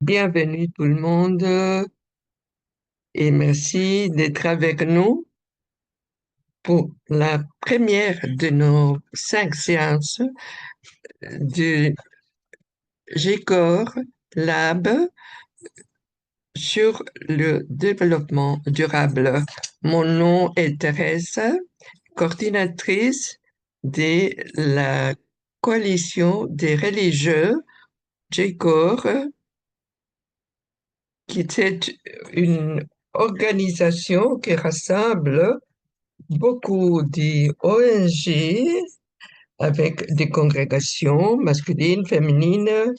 Bienvenue tout le monde et merci d'être avec nous pour la première de nos 5 séances du GCOR Lab sur le développement durable. Mon nom est Thérèse, coordinatrice de la coalition des religieux GCOR, qui est une organisation qui rassemble beaucoup d'ONG avec des congrégations masculines, féminines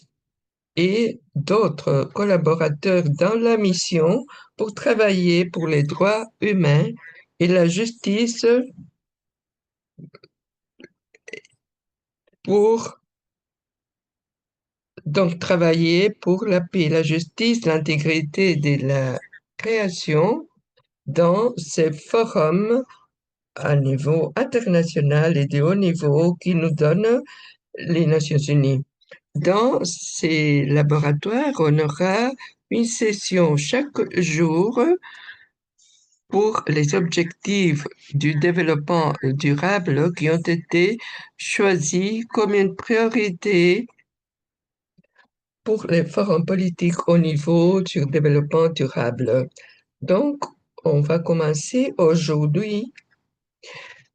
et d'autres collaborateurs dans la mission pour travailler pour les droits humains et la justice, pour donc travailler pour la paix, la justice, l'intégrité de la création dans ces forums à niveau international et de haut niveau qui nous donnent les Nations Unies. Dans ces laboratoires, on aura une session chaque jour pour les objectifs du développement durable qui ont été choisis comme une priorité pour les forums politiques au niveau du développement durable. Donc, on va commencer aujourd'hui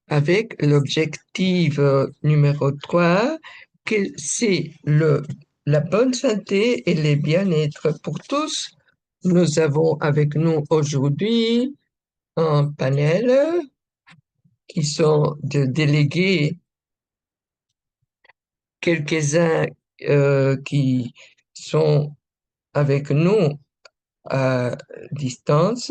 avec l'objectif numéro 3, que c'est la bonne santé et le bien-être pour tous. Nous avons avec nous aujourd'hui un panel qui sont de délégués, quelques-uns qui sont avec nous à distance.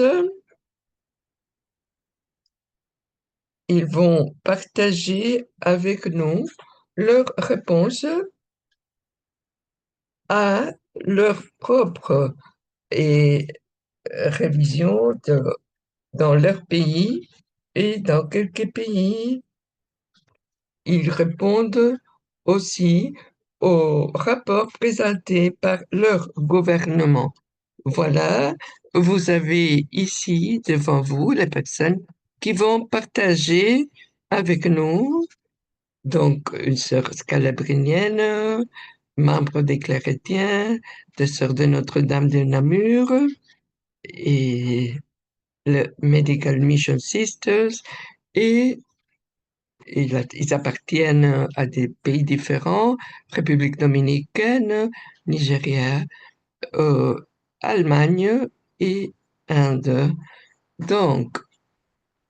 Ils vont partager avec nous leurs réponses à leur propre et révision dans leur pays et dans quelques pays. Ils répondent aussi aux rapports présentés par leur gouvernement. Voilà, vous avez ici devant vous les personnes qui vont partager avec nous, donc une sœur scalabrinienne, membre des Clarétiens, des Sœurs de Notre-Dame de Namur et le Medical Mission Sisters, et ils appartiennent à des pays différents: République dominicaine, Nigeria, Allemagne et Inde. Donc,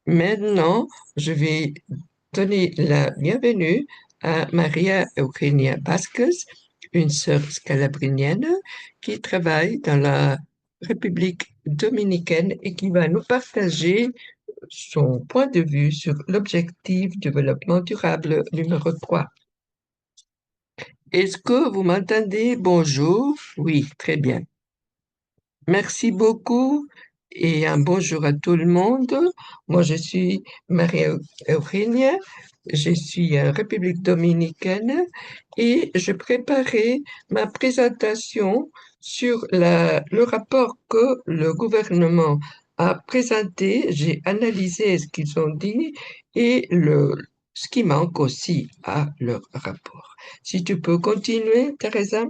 maintenant, je vais donner la bienvenue à Maria Eugenia Vasquez, une sœur scalabrinienne qui travaille dans la République dominicaine et qui va nous partager son point de vue sur l'objectif développement durable numéro 3. Est-ce que vous m'entendez? Bonjour. Oui, très bien. Merci beaucoup et un bonjour à tout le monde. Moi, je suis Maria Eugenia, je suis en République dominicaine et je préparais ma présentation sur le rapport que le gouvernement a présenté. J'ai analysé ce qu'ils ont dit et ce qui manque aussi à leur rapport. Si tu peux continuer, Teresa.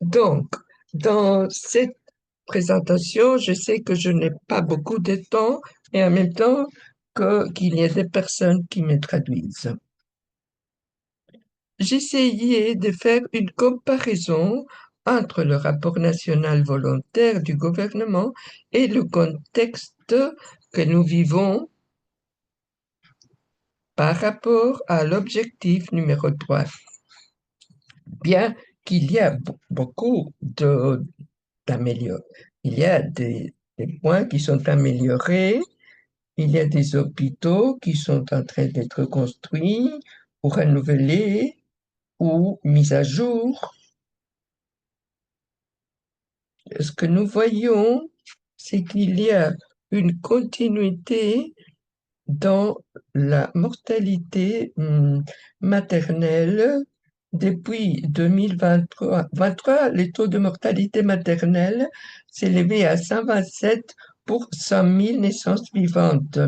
Donc, dans cette présentation, je sais que je n'ai pas beaucoup de temps et en même temps qu'il y a des personnes qui me traduisent. J'essayais de faire une comparaison entre le rapport national volontaire du gouvernement et le contexte que nous vivons par rapport à l'objectif numéro 3. Bien qu'il y a beaucoup d'améliorer. Il y a des points qui sont améliorés, il y a des hôpitaux qui sont en train d'être construits ou renouvelés ou mis à jour. Ce que nous voyons, c'est qu'il y a une continuité dans la mortalité maternelle Depuis 2023, les taux de mortalité maternelle s'élevaient à 127 pour 100 000 naissances vivantes,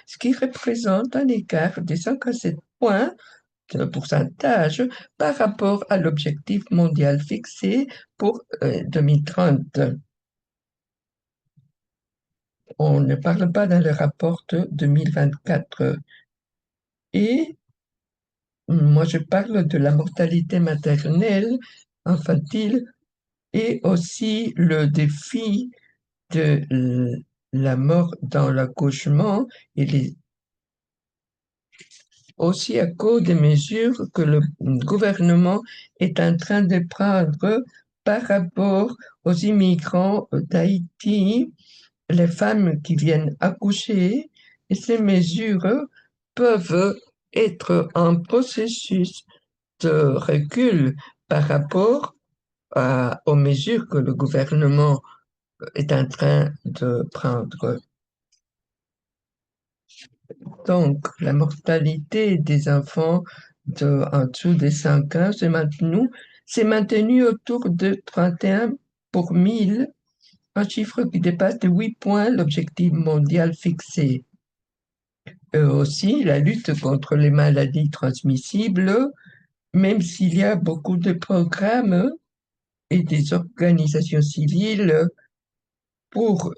ce qui représente un écart de 57 points de pourcentage par rapport à l'objectif mondial fixé pour 2030. On ne parle pas dans le rapport de 2024. Et moi, je parle de la mortalité maternelle, infantile, et aussi le défi de la mort dans l'accouchement, aussi à cause des mesures que le gouvernement est en train de prendre par rapport aux immigrants d'Haïti, les femmes qui viennent accoucher, et ces mesures peuvent être un processus de recul par rapport aux mesures que le gouvernement est en train de prendre. Donc, la mortalité des enfants en dessous des 5 ans s'est maintenue autour de 31 pour 1000, un chiffre qui dépasse de 8 points l'objectif mondial fixé. Aussi, la lutte contre les maladies transmissibles, même s'il y a beaucoup de programmes et des organisations civiles pour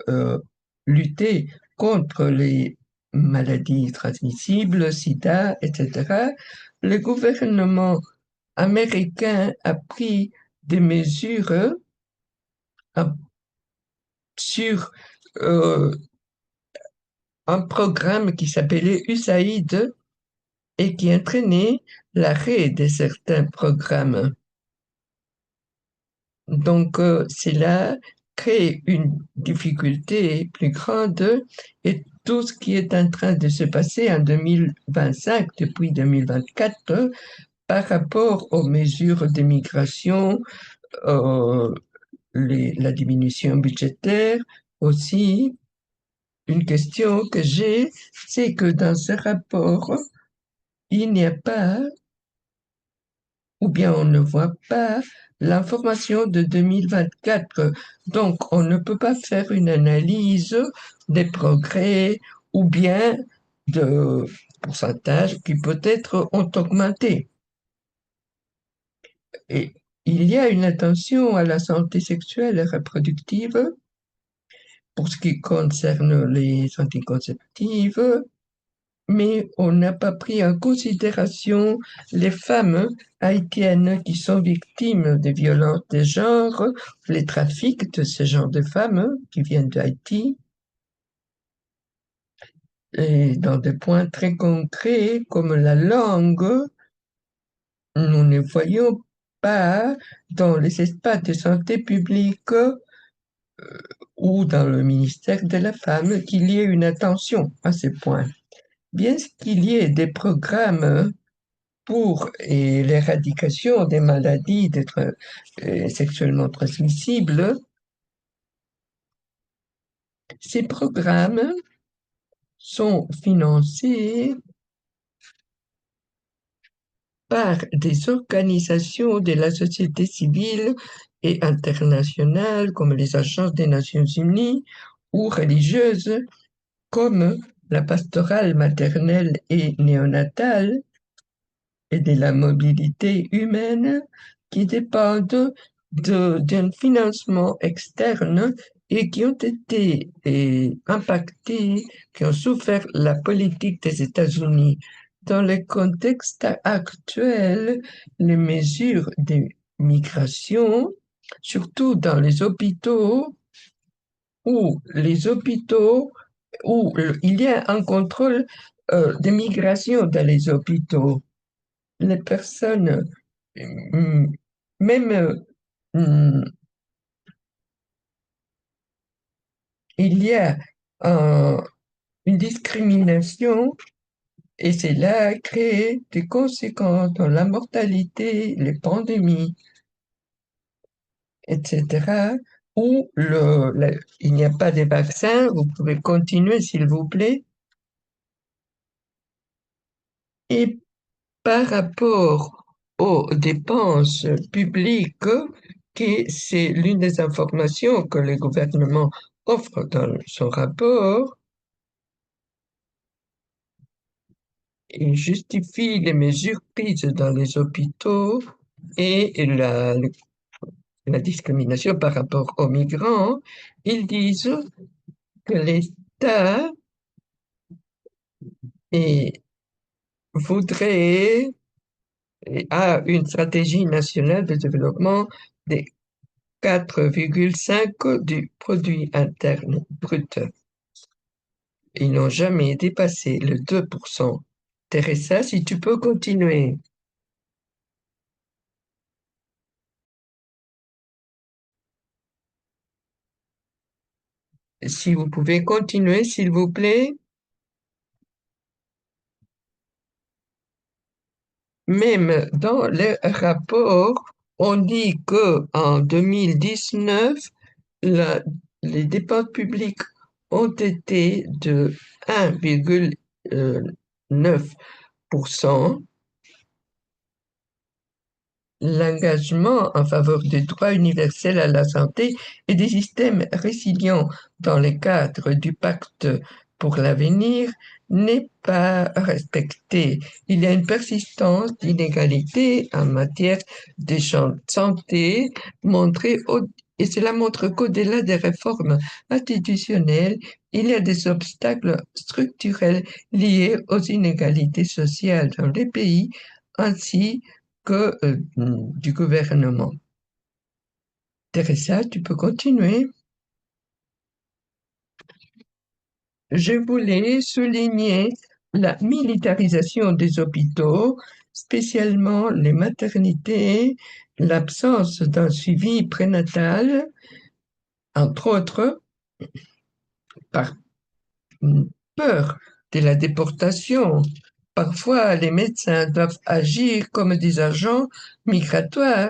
lutter contre les maladies transmissibles, sida, etc., le gouvernement américain a pris des mesures sur un programme qui s'appelait USAID et qui entraînait l'arrêt de certains programmes. Donc, cela crée une difficulté plus grande et tout ce qui est en train de se passer en 2025, depuis 2024, par rapport aux mesures d'immigration, euh, la diminution budgétaire, aussi, une question que j'ai, c'est que dans ce rapport, il n'y a pas ou bien on ne voit pas l'information de 2024. Donc, on ne peut pas faire une analyse des progrès ou bien de pourcentages qui peut-être ont augmenté. Et il y a une attention à la santé sexuelle et reproductive pour ce qui concerne les anticonceptives, mais on n'a pas pris en considération les femmes haïtiennes qui sont victimes de violences de genre, les trafics de ce genre de femmes qui viennent d'Haïti, et dans des points très concrets comme la langue, nous ne voyons pas dans les espaces de santé publique ou dans le ministère de la Femme qu'il y ait une attention à ces points. Bien qu'il y ait des programmes pour l'éradication des maladies sexuellement transmissibles, ces programmes sont financés par des organisations de la société civile et internationale comme les agences des Nations Unies ou religieuses comme la pastorale maternelle et néonatale et de la mobilité humaine qui dépendent d'un financement externe et qui ont été impactés, qui ont souffert la politique des États-Unis. Dans le contexte actuel, les mesures de migration, surtout dans les hôpitaux, où il y a un contrôle de migration dans les hôpitaux, les personnes, mm, même mm, il y a euh, une discrimination et cela crée des conséquences dans la mortalité, les pandémies, etc. Où il n'y a pas de vaccin, vous pouvez continuer s'il vous plaît. Et par rapport aux dépenses publiques, qui c'est l'une des informations que le gouvernement offre dans son rapport. Il justifie les mesures prises dans les hôpitaux et la discrimination par rapport aux migrants. Ils disent que l'État et voudrait et a une stratégie nationale de développement des 4,5 du produit interne brut. Ils n'ont jamais dépassé le 2%. Teresa, si tu peux continuer. Si vous pouvez continuer, s'il vous plaît. Même dans le rapport, on dit que en 2019, la- les dépenses publiques ont été de 1,9%. L'engagement en faveur du droit universel à la santé et des systèmes résilients dans le cadre du pacte pour l'avenir n'est pas respecté. Il y a une persistance d'inégalités en matière de santé et cela montre qu'au-delà des réformes institutionnelles, il y a des obstacles structurels liés aux inégalités sociales dans les pays ainsi que du gouvernement. Teresa, tu peux continuer. Je voulais souligner la militarisation des hôpitaux, spécialement les maternités, l'absence d'un suivi prénatal, entre autres, par peur de la déportation. Parfois, les médecins doivent agir comme des agents migratoires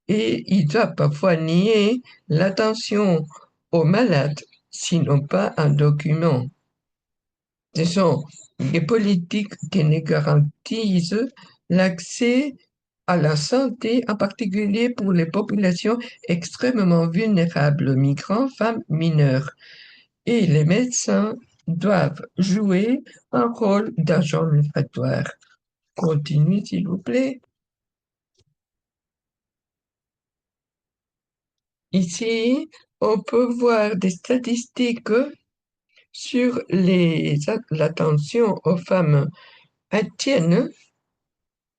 et ils doivent parfois nier l'attention aux malades s'ils n'ont pas un document. Ce sont des politiques qui ne garantissent l'accès à la santé, en particulier pour les populations extrêmement vulnérables, migrants, femmes, mineurs. Et les médecins doivent jouer un rôle d'agent migratoire. Continue, s'il vous plaît. Ici, on peut voir des statistiques sur l'attention aux femmes haïtiennes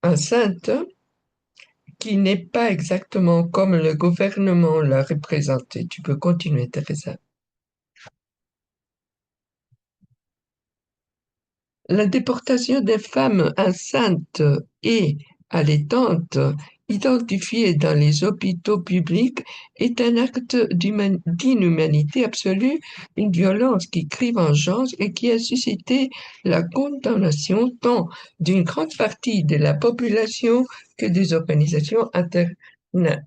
enceintes qui n'est pas exactement comme le gouvernement l'a représenté. Tu peux continuer, Teresa. La déportation des femmes enceintes et allaitantes identifiées dans les hôpitaux publics est un acte d'inhumanité absolue, une violence qui crie vengeance et qui a suscité la condamnation tant d'une grande partie de la population que des organisations internationales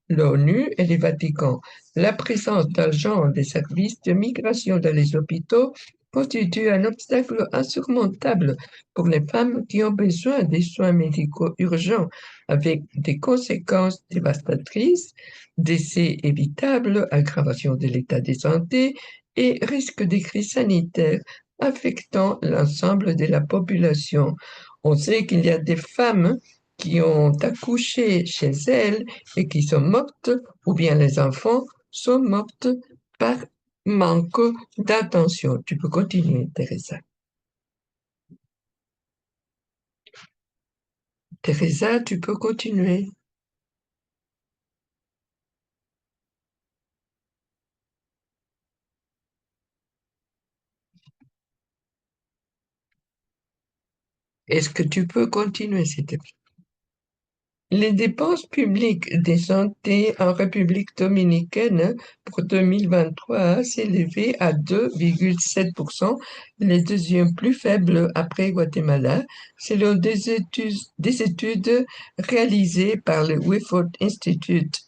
l'ONU et les Vatican. La présence d'agents des services de migration dans les hôpitaux constitue un obstacle insurmontable pour les femmes qui ont besoin des soins médicaux urgents avec des conséquences dévastatrices, décès évitables, aggravation de l'état de santé et risque de crise sanitaire affectant l'ensemble de la population. On sait qu'il y a des femmes qui ont accouché chez elles et qui sont mortes, ou bien les enfants sont mortes par manque d'attention. Tu peux continuer, Teresa. Teresa, tu peux continuer. Est-ce que tu peux continuer, s'il te plaît? Les dépenses publiques de santé en République dominicaine pour 2023 s'élevaient à 2,7%, les deuxièmes plus faibles après Guatemala, selon des études réalisées par le Wilford Institute.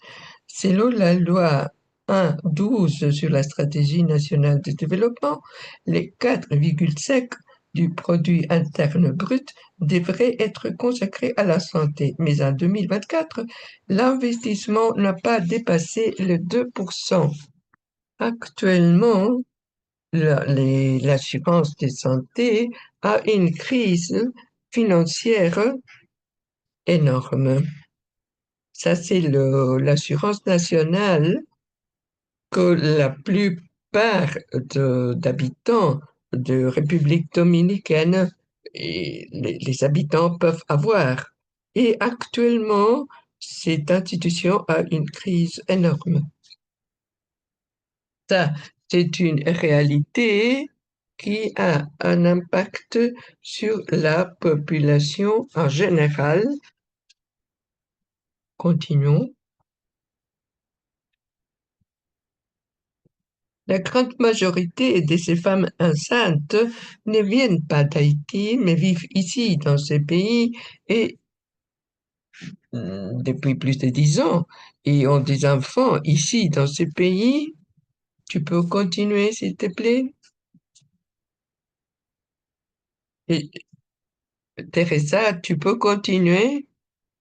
Selon la loi 1.12 sur la stratégie nationale de développement, les 4,5 du produit interne brut devrait être consacré à la santé. Mais en 2024, l'investissement n'a pas dépassé le 2%. Actuellement, l'assurance de santé a une crise financière énorme. Ça, c'est l'assurance nationale que la plupart d'habitants de République dominicaine et les habitants peuvent avoir. Et actuellement, cette institution a une crise énorme. Ça, c'est une réalité qui a un impact sur la population en général. Continuons. La grande majorité de ces femmes enceintes ne viennent pas d'Haïti, mais vivent ici, dans ce pays, et depuis plus de 10 ans, et ont des enfants ici, dans ce pays. Tu peux continuer, s'il te plaît? Et, Teresa, tu peux continuer?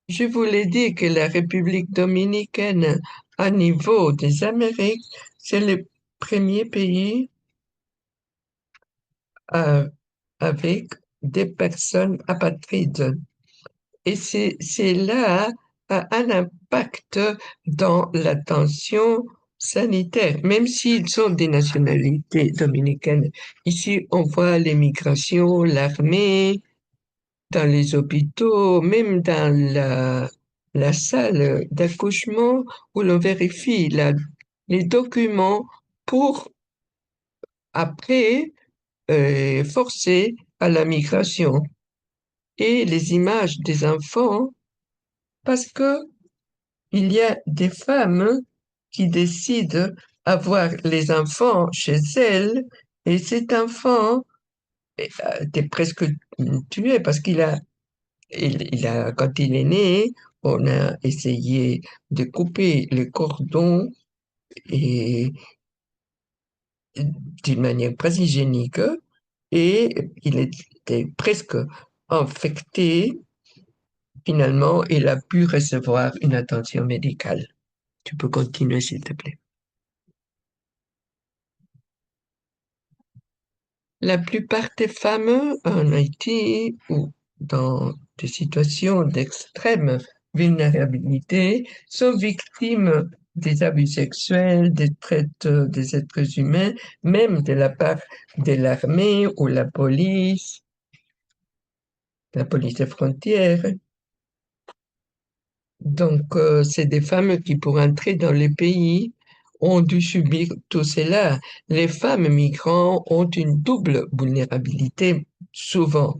Je voulais dire que la République dominicaine, à niveau des Amériques, c'est le premier pays euh, avec des personnes apatrides. Et cela a un impact dans l'attention sanitaire, même s'ils sont des nationalités dominicaines. Ici, on voit l'immigration, l'armée, dans les hôpitaux, même dans la salle d'accouchement où l'on vérifie les documents pour après forcer à la migration et les images des enfants parce que il y a des femmes qui décident avoir les enfants chez elles et cet enfant était presque tué parce quand il est né, on a essayé de couper le cordon et d'une manière pas hygiénique et il était presque infecté. Finalement, il a pu recevoir une attention médicale. Tu peux continuer, s'il te plaît. La plupart des femmes en Haïti ou dans des situations d'extrême vulnérabilité sont victimes des abus sexuels, des traites des êtres humains, même de la part de l'armée ou la police des frontières. Donc, c'est des femmes qui, pour entrer dans le pays, ont dû subir tout cela. Les femmes migrantes ont une double vulnérabilité souvent.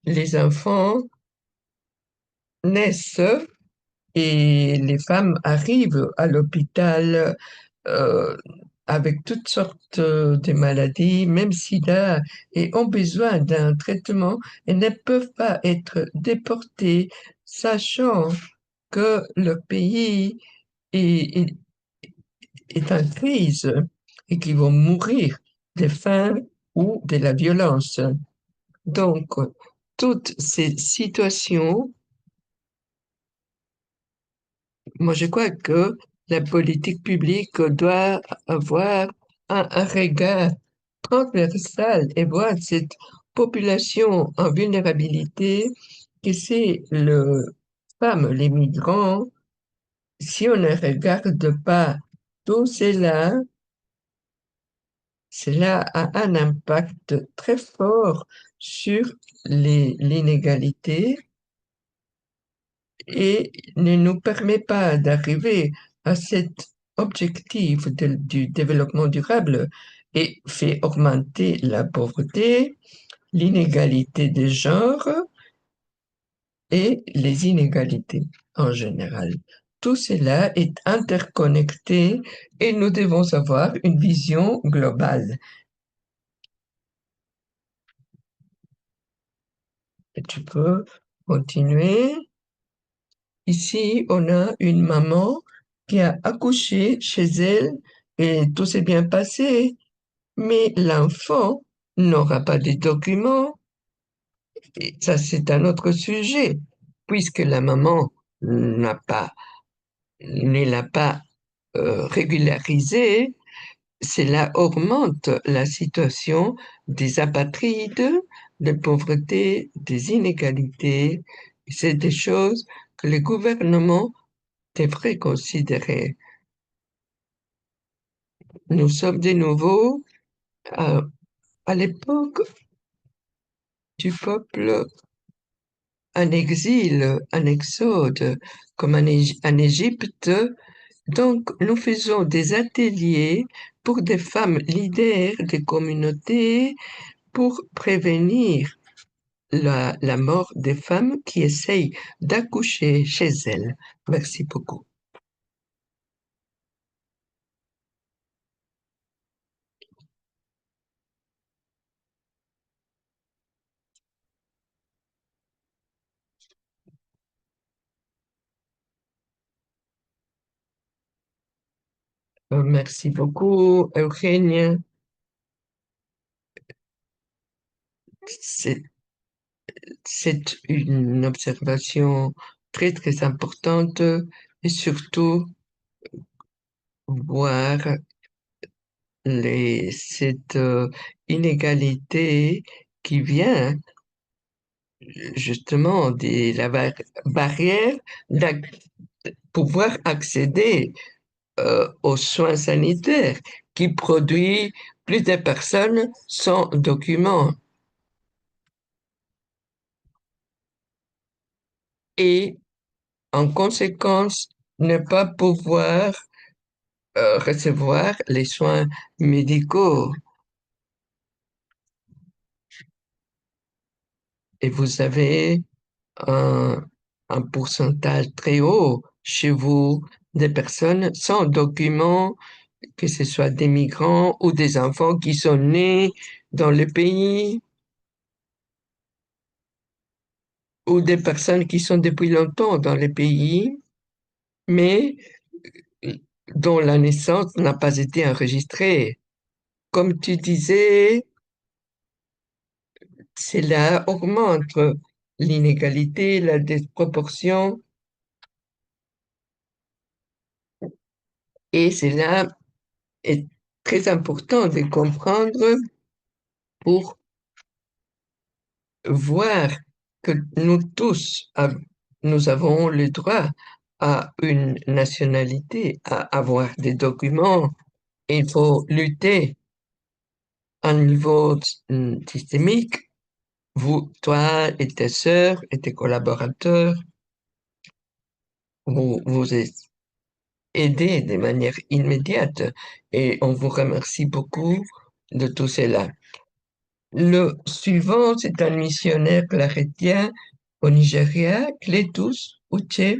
Les enfants naissent et les femmes arrivent à l'hôpital euh, avec toutes sortes de maladies, même SIDA, et ont besoin d'un traitement et ne peuvent pas être déportées, sachant que le pays est, est, est en crise et qu'ils vont mourir de faim ou de la violence. Donc, toutes ces situations, moi je crois que la politique publique doit avoir un regard transversal et voir cette population en vulnérabilité, que c'est le femmes, les migrants. Si on ne regarde pas tout cela, cela a un impact très fort sur l'inégalité et ne nous permet pas d'arriver à cet objectif du développement durable et fait augmenter la pauvreté, l'inégalité des genres et les inégalités en général. Tout cela est interconnecté et nous devons avoir une vision globale. Et tu peux continuer. Ici, on a une maman qui a accouché chez elle et tout s'est bien passé. mais l'enfant n'aura pas de documents. Et ça, c'est un autre sujet, puisque la maman n'a pas, ne l'a pas régularisé. Cela augmente la situation des apatrides, de pauvreté, des inégalités. C'est des choses que les gouvernements devraient considérer. Nous sommes de nouveau à, à l'époque du peuple en exil, en exode, comme en Égypte. Donc, nous faisons des ateliers pour des femmes leaders des communautés pour prévenir la mort des femmes qui essayent d'accoucher chez elles. Merci beaucoup. Merci beaucoup, Eugénie. C'est, c'est une observation très, très importante et surtout voir cette inégalité qui vient justement de la barrière de pouvoir accéder aux soins sanitaires qui produit plus de personnes sans documents et en conséquence ne pas pouvoir recevoir les soins médicaux. Et vous avez un, un pourcentage très haut chez vous de personnes sans documents, que ce soit des migrants ou des enfants qui sont nés dans le pays ou des personnes qui sont depuis longtemps dans le pays, mais dont la naissance n'a pas été enregistrée. Comme tu disais, cela augmente l'inégalité, la disproportion, et cela est très important de comprendre pour voir que nous tous, nous avons le droit à une nationalité, à avoir des documents. Il faut lutter à un niveau systémique. Vous, toi et tes sœurs et tes collaborateurs, vous êtes aidés de manière immédiate et on vous remercie beaucoup de tout cela. Le suivant, c'est un missionnaire claretien au Nigeria, Cletus Uche,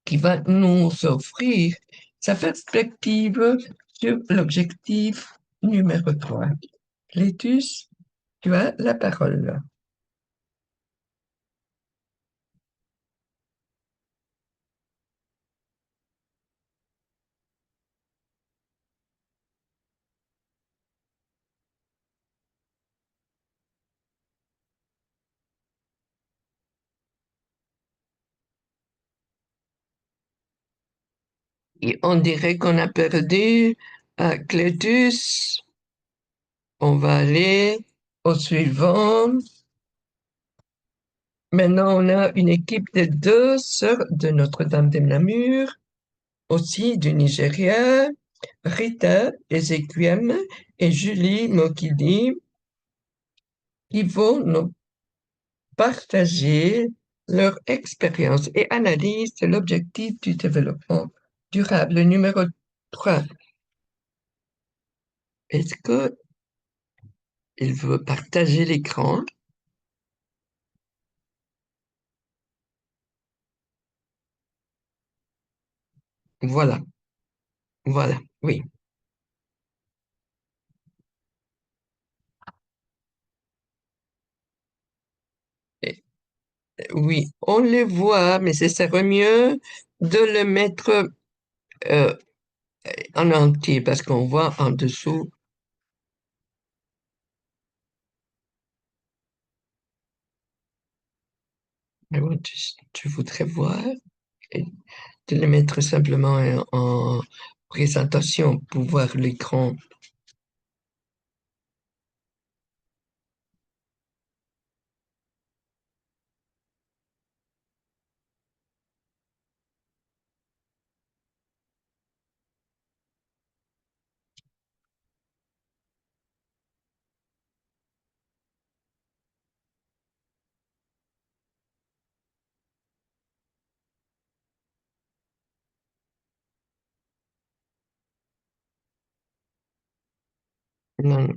qui va nous offrir sa perspective sur l'objectif numéro 3. Cletus, tu as la parole. Et on dirait qu'on a perdu Cletus. On va aller au suivant. Maintenant, on a une équipe de deux sœurs de Notre-Dame de Namur, aussi du Nigeria, Rita Ezekwiem et Julie Mokidi, qui vont nous partager leur expérience et analyse de l'objectif du développement durable numéro 3. Est-ce qu'il veut partager l'écran? Voilà, voilà, oui. Et- oui, on le voit, mais ce serait mieux de le mettre euh, en entier parce qu'on voit en dessous Alors, tu voudrais voir et de le mettre simplement en présentation pour voir l'écran. Non.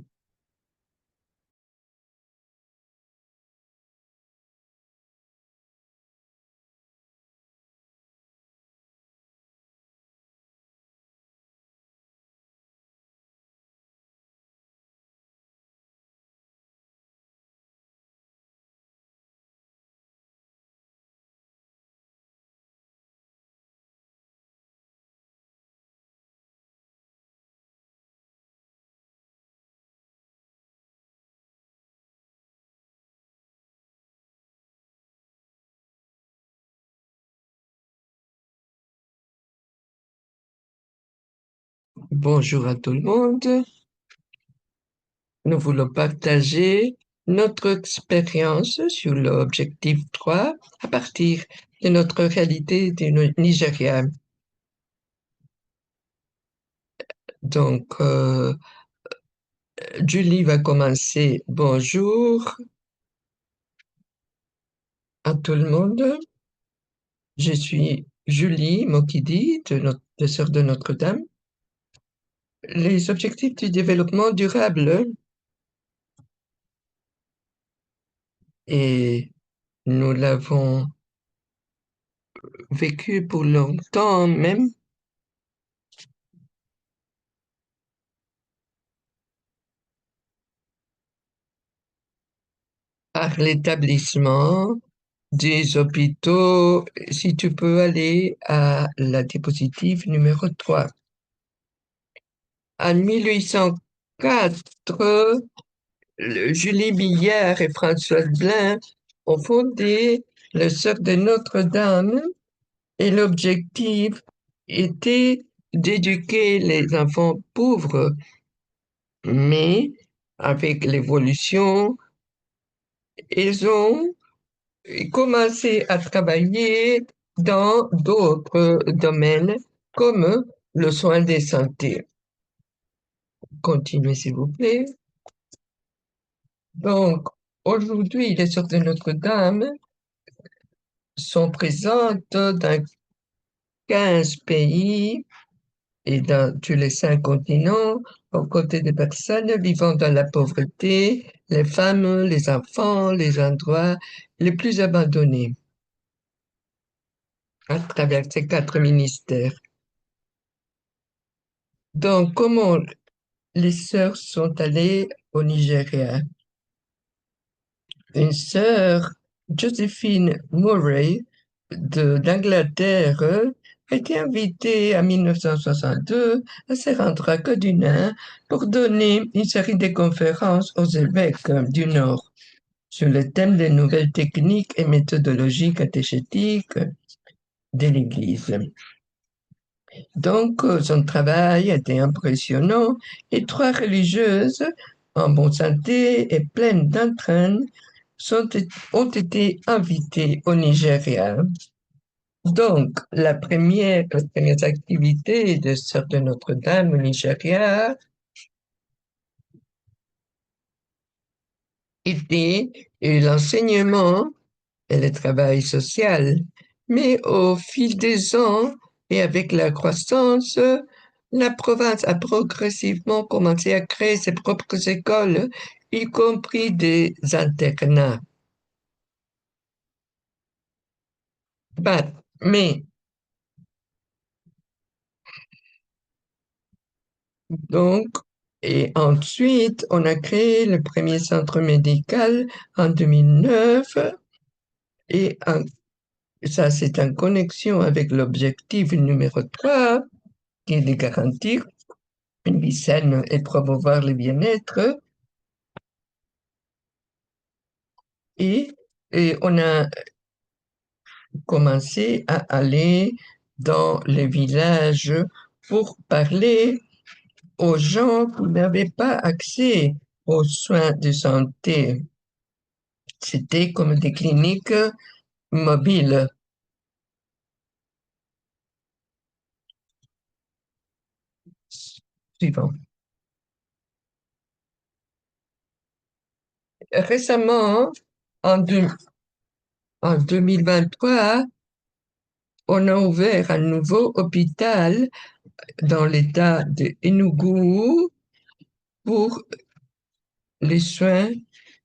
Bonjour à tout le monde. Nous voulons partager notre expérience sur l'objectif 3 à partir de notre réalité du Nigeria. Donc, Julie va commencer. Bonjour à tout le monde. Je suis Julie Mokidi de Sœurs de Notre-Dame. Les objectifs du développement durable, et nous l'avons vécu pour longtemps même par l'établissement des hôpitaux. Si tu peux aller à la diapositive numéro 3. En 1804, Julie Billard et François Blin ont fondé le Sœur de Notre-Dame et l'objectif était d'éduquer les enfants pauvres, mais avec l'évolution, ils ont commencé à travailler dans d'autres domaines comme le soin des santé. Continuez, s'il vous plaît. Donc, aujourd'hui, les Sœurs de Notre-Dame sont présentes dans 15 pays et dans tous les 5 continents, aux côtés des personnes vivant dans la pauvreté, les femmes, les enfants, les endroits les plus abandonnés, à travers ces 4 ministères. Donc, comment les sœurs sont allées au Nigeria? Une sœur, Josephine Murray, d'Angleterre, a été invitée en 1962 à se rendre à Kaduna pour donner une série de conférences aux évêques du Nord sur le thème des nouvelles techniques et méthodologies catéchétiques de l'Église. Donc, son travail était impressionnant et 3 religieuses en bonne santé et pleines d'entrain ont été invitées au Nigeria. Donc, les premières activités de Sœurs de Notre-Dame au Nigeria étaient l'enseignement et le travail social. Mais au fil des ans et avec la croissance, la province a progressivement commencé à créer ses propres écoles, y compris des internats. Mais donc, et ensuite, on a créé le premier centre médical en 2009 et ça, c'est en connexion avec l'objectif numéro 3, qui est de garantir une vie saine et promouvoir le bien-être. Et, et on a commencé à aller dans les villages pour parler aux gens qui n'avaient pas accès aux soins de santé. C'était comme des cliniques mobiles. Suivant. Récemment, en, deux- en 2023, on a ouvert un nouveau hôpital dans l'état de Enugu pour les soins.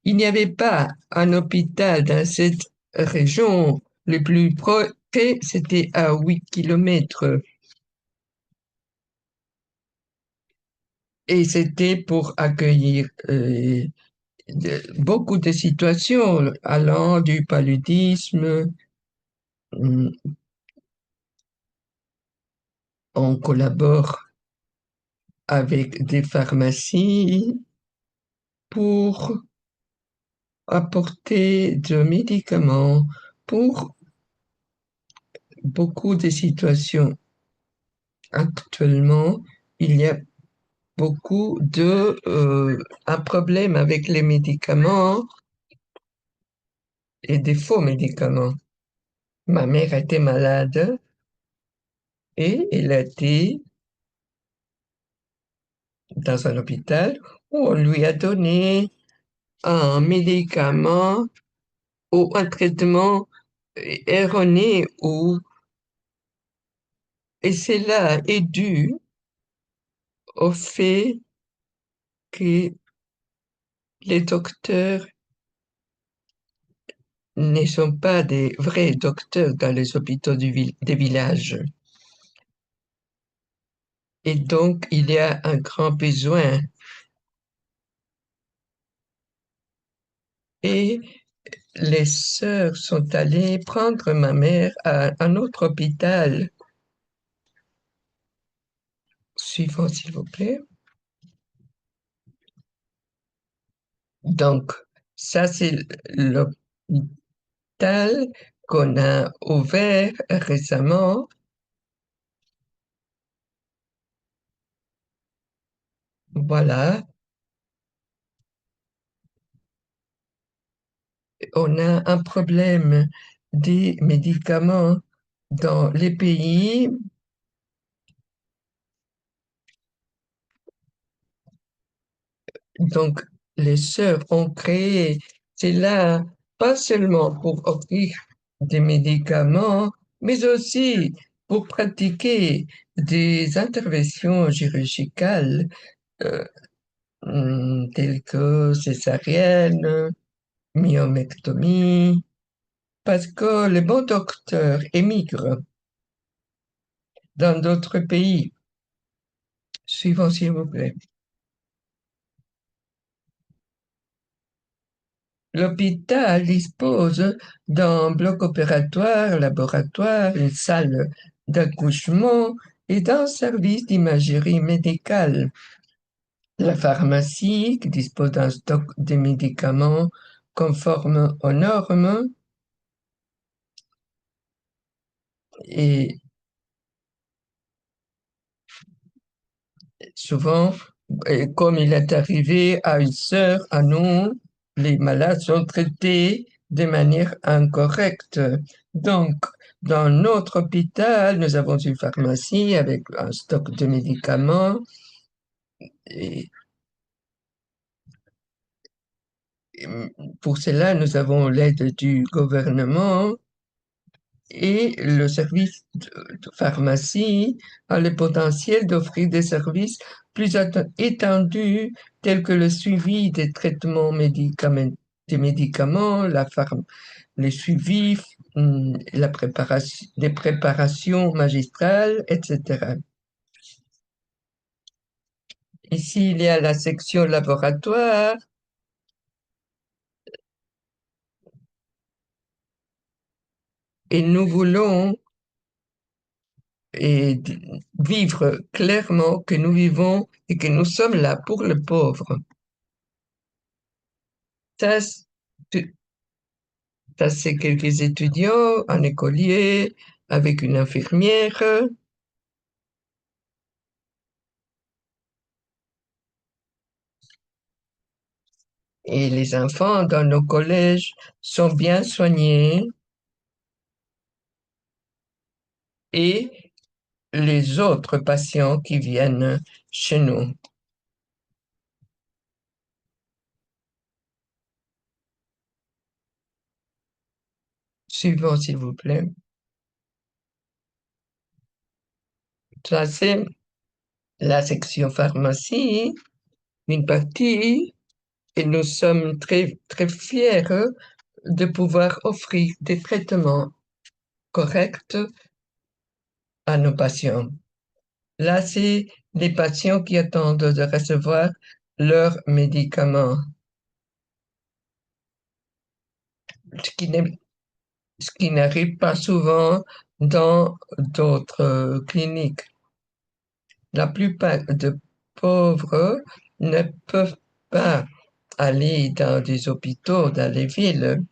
Il n'y avait pas un hôpital dans cette région. Le plus près, c'était à 8 kilomètres. Et c'était pour accueillir beaucoup de situations allant du paludisme. On collabore avec des pharmacies pour apporter des médicaments pour beaucoup de situations. Actuellement, il y a beaucoup un problème avec les médicaments et des faux médicaments. Ma mère était malade et elle a été dans un hôpital où on lui a donné un médicament ou un traitement erroné et cela est dû au fait que les docteurs ne sont pas des vrais docteurs dans les hôpitaux des villages. Et donc, il y a un grand besoin. Et les sœurs sont allées prendre ma mère à un autre hôpital. Suivant, s'il vous plaît. Donc, ça, c'est l'hôpital qu'on a ouvert récemment. Voilà, on a un problème des médicaments dans les pays. Donc, les sœurs ont créé cela pas seulement pour offrir des médicaments, mais aussi pour pratiquer des interventions chirurgicales euh, telles que césarienne, myomectomie, parce que les bons docteurs émigrent dans d'autres pays. Suivant, s'il vous plaît. L'hôpital dispose d'un bloc opératoire, laboratoire, une salle d'accouchement et d'un service d'imagerie médicale. La pharmacie, qui dispose d'un stock de médicaments conformes aux normes, et souvent, et comme il est arrivé à une sœur, à nous, les malades sont traités de manière incorrecte. Donc, dans notre hôpital, nous avons une pharmacie avec un stock de médicaments et, et pour cela, nous avons l'aide du gouvernement et le service de pharmacie a le potentiel d'offrir des services plus étendus tels que le suivi des traitements des médicaments, les suivis, la préparation, des préparations magistrales, etc. Ici, il y a la section laboratoire et nous voulons vivre clairement que nous vivons et que nous sommes là pour le pauvre. Ça, Ça, c'est quelques étudiants, un écolier avec une infirmière et les enfants dans nos collèges sont bien soignés et les autres patients qui viennent chez nous. Suivant, s'il vous plaît. Ça, c'est la section pharmacie, une partie, et nous sommes très, très fiers de pouvoir offrir des traitements corrects à nos patients. Là, c'est les patients qui attendent de recevoir leurs médicaments, ce qui n'est- ce qui n'arrive pas souvent dans d'autres cliniques. La plupart de pauvres ne peuvent pas aller dans des hôpitaux, dans les villes,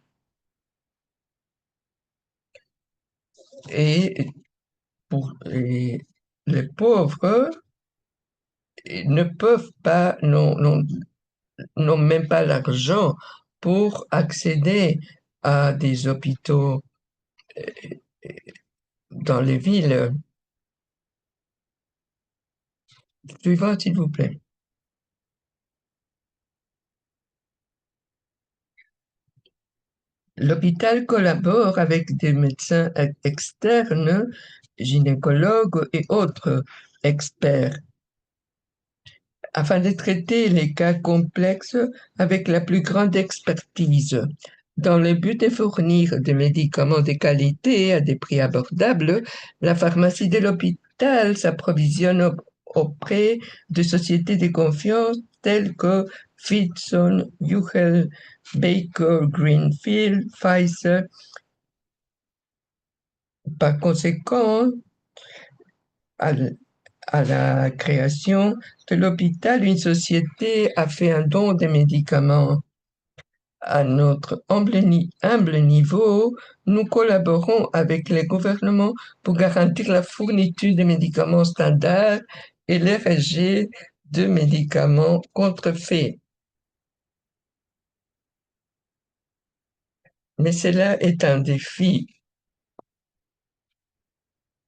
et pour les pauvres, ils ne peuvent pas, n'ont même pas l'argent pour accéder à des hôpitaux dans les villes. Suivant, s'il vous plaît. L'hôpital collabore avec des médecins externes, gynécologues et autres experts afin de traiter les cas complexes avec la plus grande expertise. Dans le but de fournir des médicaments de qualité à des prix abordables, la pharmacie de l'hôpital s'approvisionne auprès de sociétés de confiance telles que Fitson, Juhel, Baker, Greenfield, Pfizer. Par conséquent, à, à la création de l'hôpital, une société a fait un don de médicaments. À notre humble niveau, nous collaborons avec les gouvernements pour garantir la fourniture de médicaments standards et les rejets de médicaments contrefaits. Mais cela est un défi.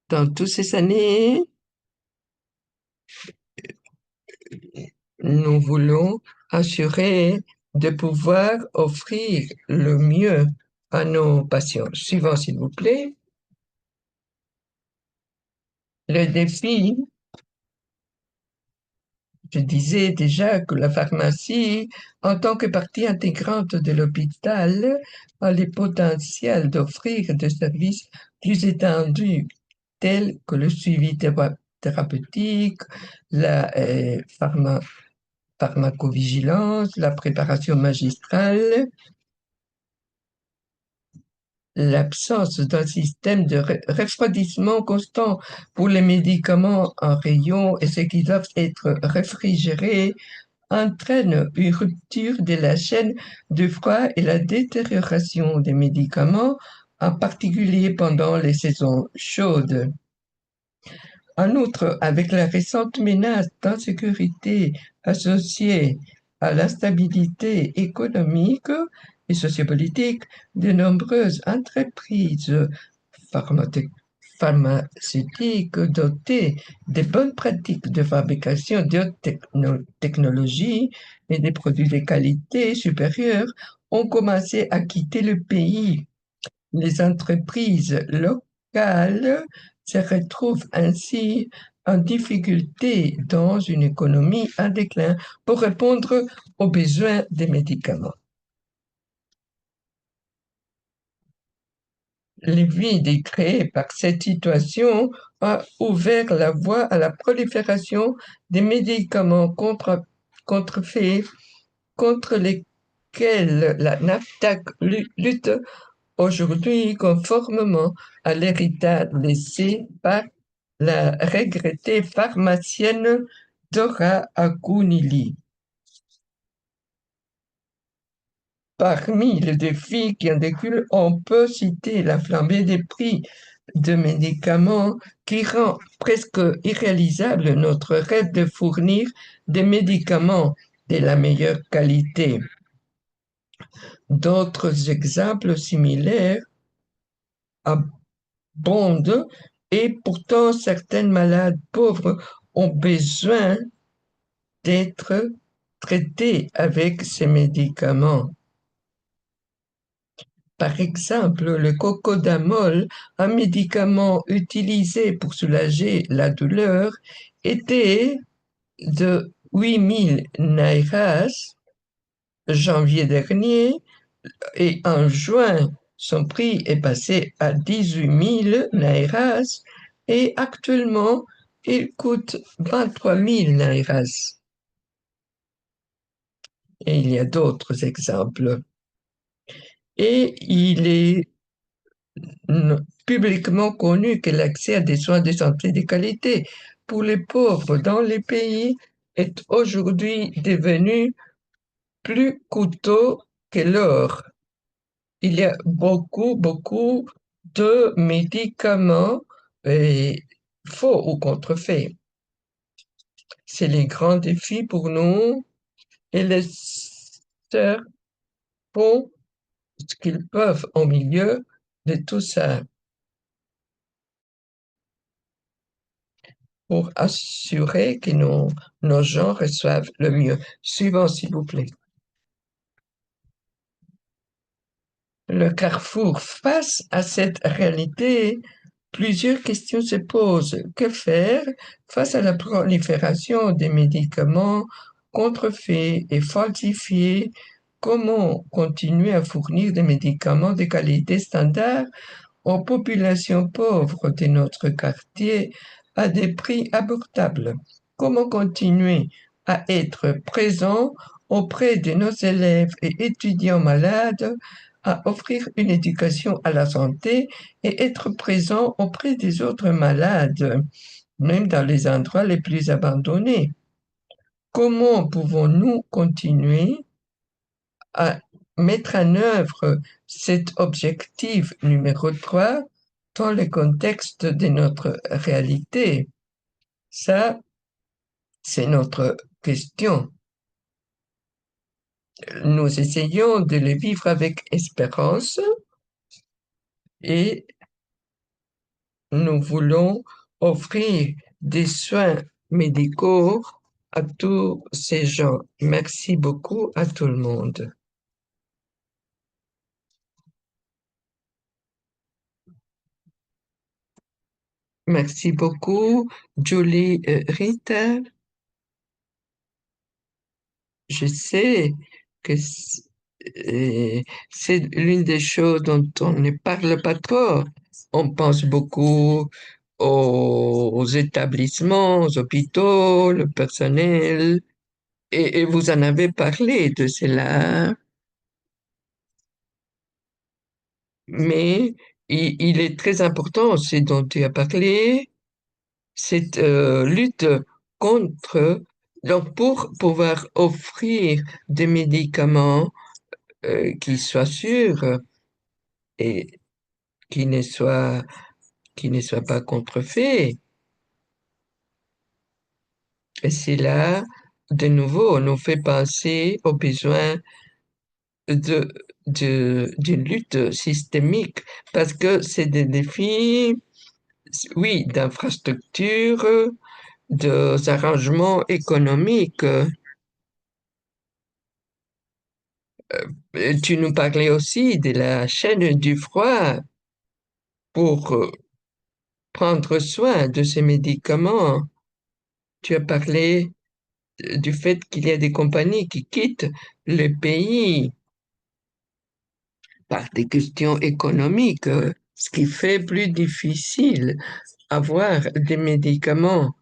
Dans toutes ces années, nous voulons assurer de pouvoir offrir le mieux à nos patients. Suivant, s'il vous plaît. Le défi, je disais déjà que la pharmacie, en tant que partie intégrante de l'hôpital, a le potentiel d'offrir des services plus étendus, tels que le suivi thérapeutique, la pharmacovigilance, la préparation magistrale. L'absence d'un système de refroidissement constant pour les médicaments en rayon et ceux qui doivent être réfrigérés entraîne une rupture de la chaîne de froid et la détérioration des médicaments, en particulier pendant les saisons chaudes. En outre, avec la récente menace d'insécurité associée à l'instabilité économique et sociopolitique, de nombreuses entreprises pharmaceutiques dotées de bonnes pratiques de fabrication de haute technologie et des produits de qualité supérieure ont commencé à quitter le pays. Les entreprises locales se retrouvent ainsi en difficulté dans une économie en déclin pour répondre aux besoins des médicaments. Les vides créés par cette situation a ouvert la voie à la prolifération des médicaments contrefaits contre lesquels la NAFTAC lutte aujourd'hui conformément à l'héritage laissé par la regrettée pharmacienne Dora Agunili. Parmi les défis qui en découlent, on peut citer la flambée des prix de médicaments qui rend presque irréalisable notre rêve de fournir des médicaments de la meilleure qualité. D'autres exemples similaires abondent et pourtant certains malades pauvres ont besoin d'être traités avec ces médicaments. Par exemple, le cocodamol, un médicament utilisé pour soulager la douleur, était de 8 000 nairas janvier dernier et en juin, son prix est passé à 18 000 nairas et actuellement, il coûte 23 000 nairas. Et il y a d'autres exemples. Et il est publiquement connu que l'accès à des soins de santé de qualité pour les pauvres dans les pays est aujourd'hui devenu plus coûteux que l'or. Il y a beaucoup de médicaments faux ou contrefaits. C'est les grands défis pour nous et les sœurs font ce qu'ils peuvent au milieu de tout ça pour assurer que nos gens reçoivent le mieux. Suivant, s'il vous plaît. Le carrefour, face à cette réalité, plusieurs questions se posent. Que faire face à la prolifération des médicaments contrefaits et falsifiés? Comment continuer à fournir des médicaments de qualité standard aux populations pauvres de notre quartier à des prix abordables? Comment continuer à être présent auprès de nos élèves et étudiants malades, à offrir une éducation à la santé et être présent auprès des autres malades, même dans les endroits les plus abandonnés? Comment pouvons-nous continuer à mettre en œuvre cet objectif numéro 3 dans le contexte de notre réalité? Ça, c'est notre question. Nous essayons de le vivre avec espérance et nous voulons offrir des soins médicaux à tous ces gens. Merci beaucoup à tout le monde. Merci beaucoup, Julie Ritter. Je sais que c'est l'une des choses dont on ne parle pas trop. On pense beaucoup aux établissements, aux hôpitaux, le personnel, et vous en avez parlé de cela, mais il est très important ce dont tu as parlé, cette lutte contre, donc pour pouvoir offrir des médicaments qui soient sûrs et qui ne soient, qui ne soient pas contrefaits. Et cela, de nouveau, nous fait penser aux besoins de, d'une lutte systémique parce que c'est des défis, oui, d'infrastructures, d'arrangements économiques. Tu nous parlais aussi de la chaîne du froid pour prendre soin de ces médicaments. Tu as parlé du fait qu'il y a des compagnies qui quittent le pays par des questions économiques, ce qui fait plus difficile avoir des médicaments.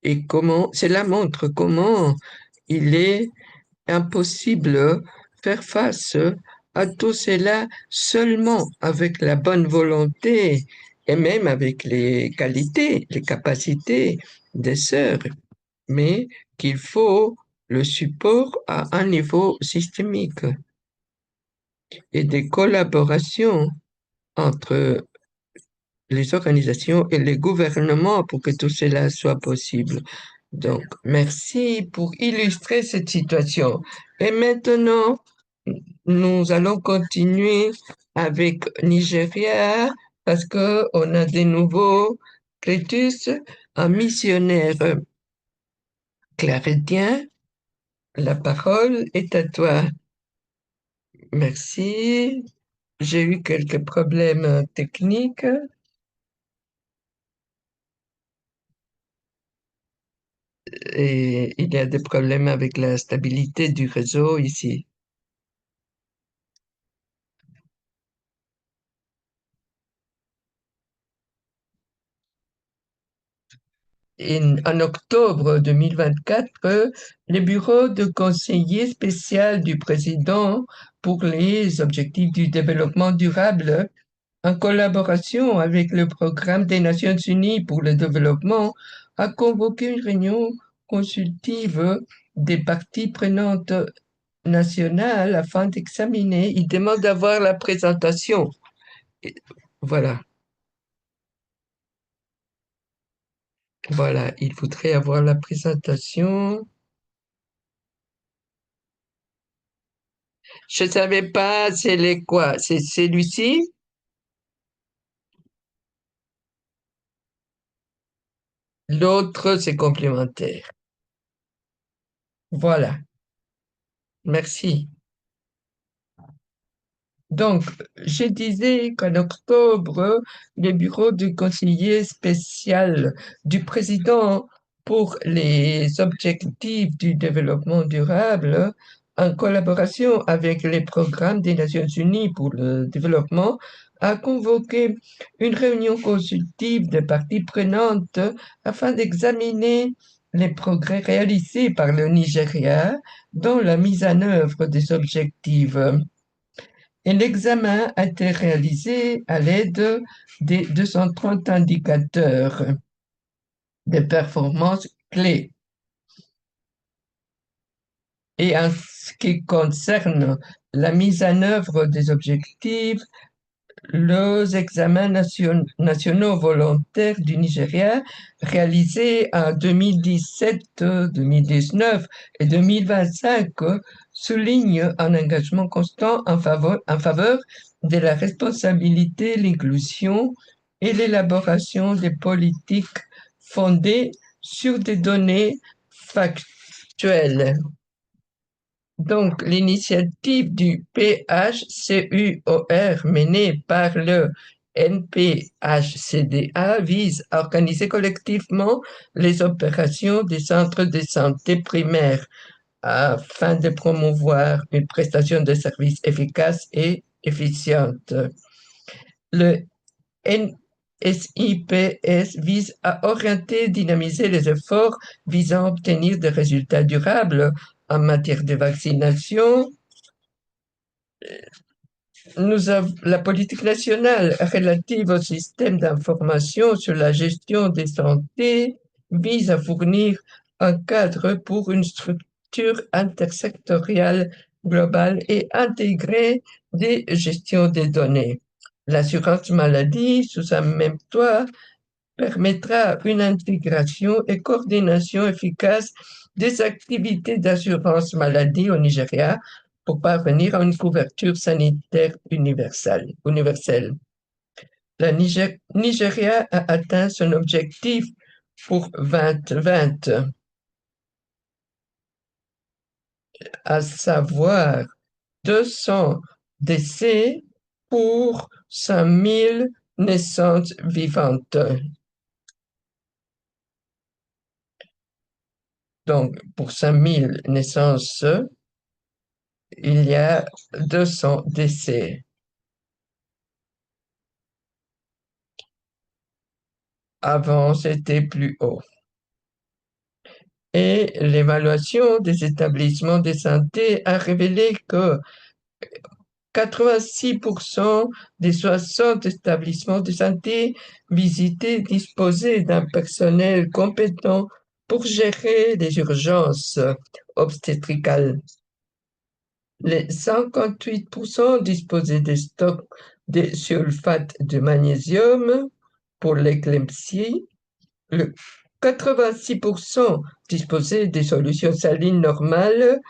Et comment, cela montre comment il est impossible faire face à tout cela seulement avec la bonne volonté et même avec les qualités, les capacités des sœurs, mais qu'il faut le support à un niveau systémique et des collaborations entre les organisations et les gouvernements pour que tout cela soit possible. Donc, merci pour illustrer cette situation. Et maintenant, nous allons continuer avec Nigeria parce que on a des nouveaux Clétus, un missionnaire claridien. La parole est à toi. Merci. J'ai eu quelques problèmes techniques et il y a des problèmes avec la stabilité du réseau ici. En octobre 2024, le bureau de conseiller spécial du président pour les objectifs du développement durable, en collaboration avec le programme des Nations Unies pour le développement, a convoqué une réunion consultive des parties prenantes nationales afin d'examiner. Il demande d'avoir la présentation. Et voilà, voilà, il voudrait avoir la présentation. Je savais pas c'est les quoi. C'est celui-ci. L'autre, c'est complémentaire. Voilà. Merci. Donc, je disais qu'en octobre, le bureau du conseiller spécial du président pour les objectifs du développement durable, en collaboration avec les programmes des Nations Unies pour le développement, a convoqué une réunion consultive des parties prenantes afin d'examiner les progrès réalisés par le Nigeria dans la mise en œuvre des objectifs. Et l'examen a été réalisé à l'aide des 230 indicateurs de performance clés. Et en ce qui concerne la mise en œuvre des objectifs, les examens nationaux volontaires du Nigeria réalisés en 2017, 2019 et 2025 soulignent un engagement constant en faveur de la responsabilité, l'inclusion et l'élaboration des politiques fondées sur des données factuelles. Donc, l'initiative du PHCUOR menée par le NPHCDA vise à organiser collectivement les opérations des centres de santé primaires afin de promouvoir une prestation de services efficace et efficiente. Le NSIPS vise à orienter et dynamiser les efforts visant à obtenir des résultats durables en matière de vaccination. La politique nationale relative au système d'information sur la gestion des santé vise à fournir un cadre pour une structure intersectorielle globale et intégrée des gestions des données. L'assurance maladie, sous un même toit, permettra une intégration et coordination efficace des activités d'assurance maladie au Nigeria pour parvenir à une couverture sanitaire universelle. La Nigeria a atteint son objectif pour 2020, à savoir 200 décès pour 5000 naissances vivantes. Donc, pour 5000 naissances, il y a 200 décès. Avant, c'était plus haut. Et l'évaluation des établissements de santé a révélé que 86% des 60 établissements de santé visités disposaient d'un personnel compétent Pour gérer les urgences obstétricales, les 58% disposaient des stocks de sulfate de magnésium pour l'éclampsie. Le 86% disposaient des solutions salines normales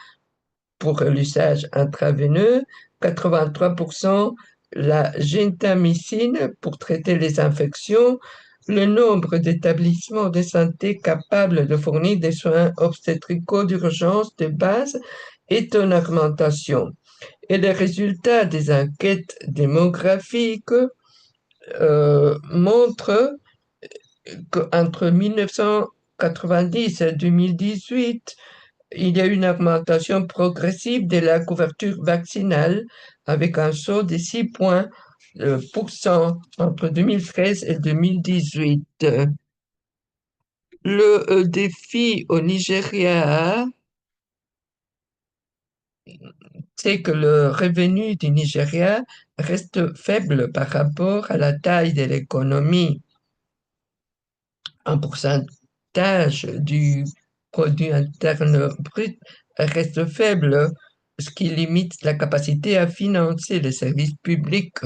pour l'usage intraveineux, 83% la gentamicine pour traiter les infections. Le nombre d'établissements de santé capables de fournir des soins obstétricaux d'urgence de base est en augmentation. Et les résultats des enquêtes démographiques montrent qu'entre 1990 et 2018, il y a une augmentation progressive de la couverture vaccinale avec un saut de 6 points pour cent entre 2013 et 2018. Le défi au Nigeria, c'est que le revenu du Nigeria reste faible par rapport à la taille de l'économie. Un pourcentage du produit interne brut reste faible, ce qui limite la capacité à financer les services publics.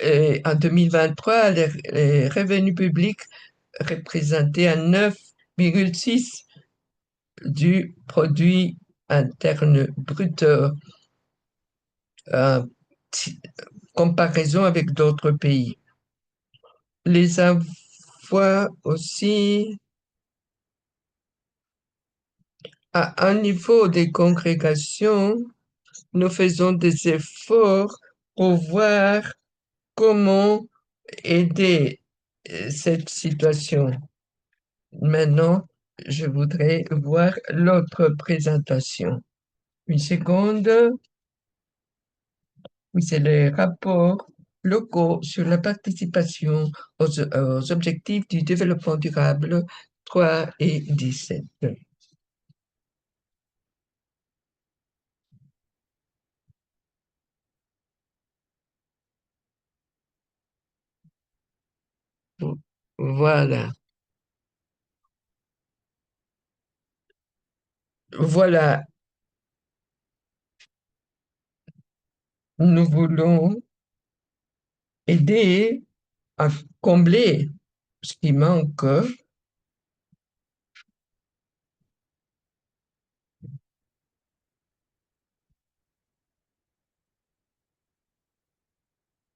Et en 2023, les revenus publics représentaient à 9,6 du produit interne brut en comparaison avec d'autres pays. Les avoirs aussi à un niveau des congrégations, nous faisons des efforts pour voir comment aider cette situation. Maintenant, je voudrais voir l'autre présentation. Une seconde. Oui, c'est les rapports locaux sur la participation aux objectifs du développement durable 3 et 17. Voilà. Voilà. Nous voulons aider à combler ce qui manque.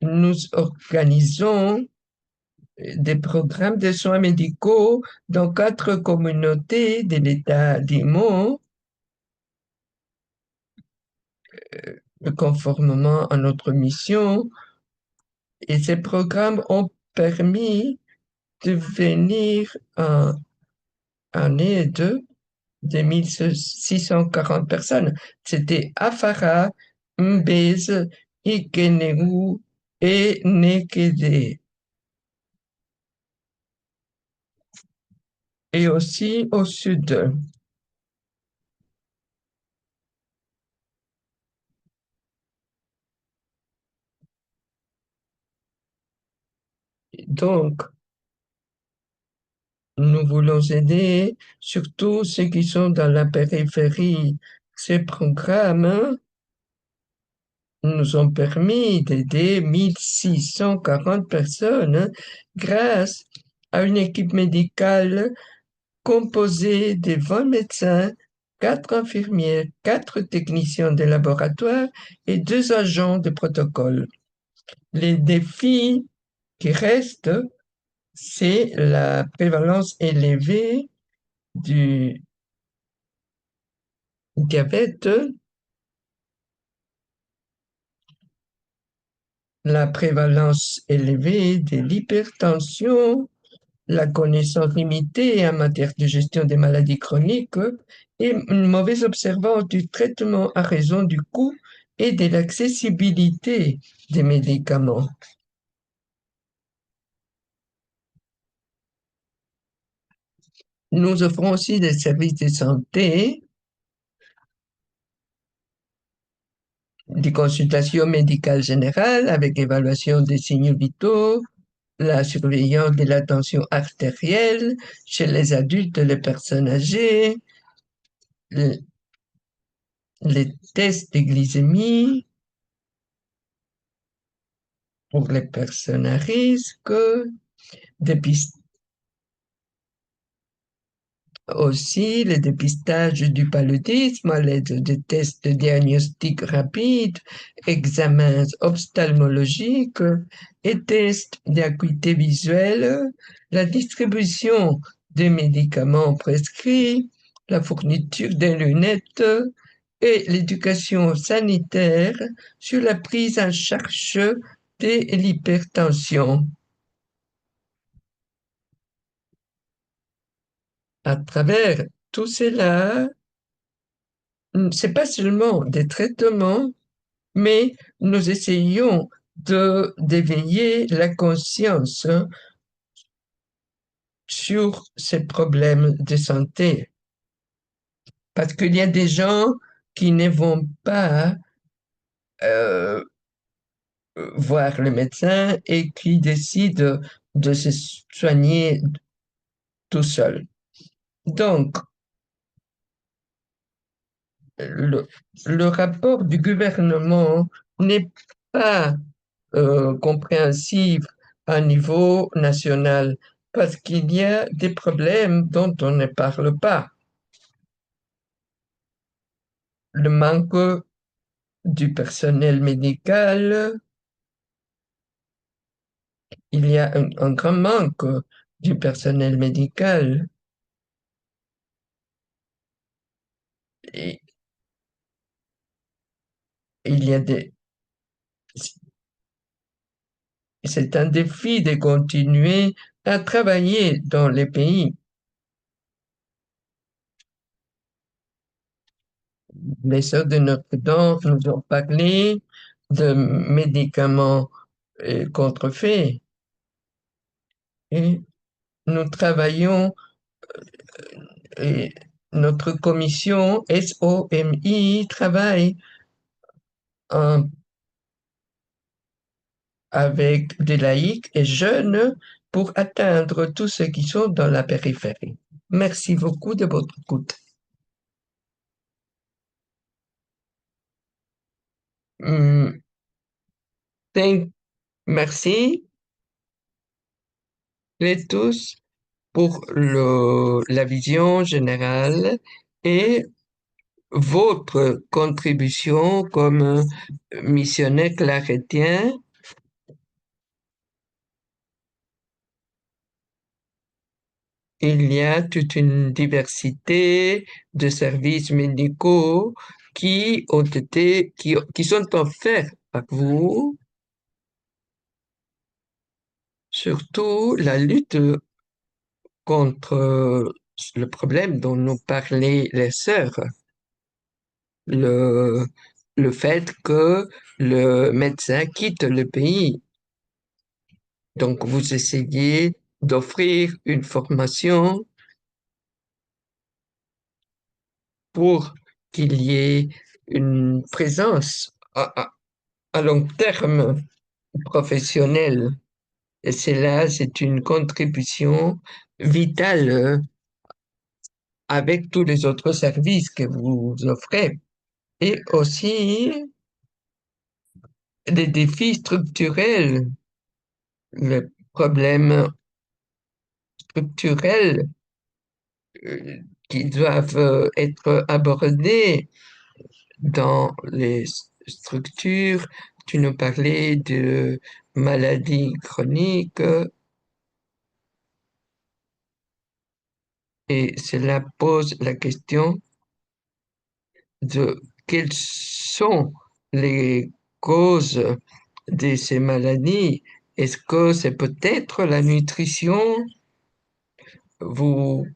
Nous organisons des programmes de soins médicaux dans 4 communautés de l'État d'Imo, conformément à notre mission. Et ces programmes ont permis de venir en aide de 1640 personnes. C'était Afara, Mbez, Ikenewu et Nekede. Et aussi au sud. Donc, nous voulons aider surtout ceux qui sont dans la périphérie. Ces programmes nous ont permis d'aider 1640 personnes grâce à une équipe médicale composée de 20 médecins, 4 infirmières, 4 techniciens de laboratoire et 2 agents de protocole. Les défis qui restent, c'est la prévalence élevée du diabète, la prévalence élevée de l'hypertension, la connaissance limitée en matière de gestion des maladies chroniques et une mauvaise observance du traitement à raison du coût et de l'accessibilité des médicaments. Nous offrons aussi des services de santé, des consultations médicales générales avec évaluation des signaux vitaux, la surveillance de la tension artérielle chez les adultes et les personnes âgées, les tests de glycémie pour les personnes à risque, dépist- aussi le dépistage du paludisme à l'aide de tests de diagnostic rapide, examens ophtalmologiques et tests d'acuité visuelle, la distribution des médicaments prescrits, la fourniture des lunettes et l'éducation sanitaire sur la prise en charge de l'hypertension. À travers tout cela, c'est pas seulement des traitements, mais nous essayons d'éveiller la conscience sur ces problèmes de santé. Parce qu'il y a des gens qui ne vont pas euh, voir le médecin et qui décident de se soigner tout seul. Donc, le, le rapport du gouvernement n'est pas compréhensible à niveau national parce qu'il y a des problèmes dont on ne parle pas. Le manque du personnel médical, il y a un grand manque du personnel médical. Et il y a des, c'est un défi de continuer à travailler dans les pays. Les sœurs de Notre-Dame nous ont parlé de médicaments contrefaits et nous travaillons et notre commission SOMI travaille en- avec des laïcs et jeunes pour atteindre tous ceux qui sont dans la périphérie. Merci beaucoup de votre écoute. Hmm, merci les tous pour la vision générale et votre contribution comme missionnaire claretien. Il y a toute une diversité de services médicaux qui sont offerts par vous, surtout la lutte contre le problème dont nous parlaient les sœurs, le, le fait que le médecin quitte le pays. Donc, vous essayez d'offrir une formation pour qu'il y ait une présence à long terme professionnelle. Et cela, c'est une contribution vitale avec tous les autres services que vous offrez. Et aussi des défis structurels, les problèmes structurels qui doivent être abordés dans les structures. Tu nous parlais de maladies chroniques et cela pose la question de quelles sont les causes de ces maladies. Est-ce que c'est peut-être la nutrition? Vous,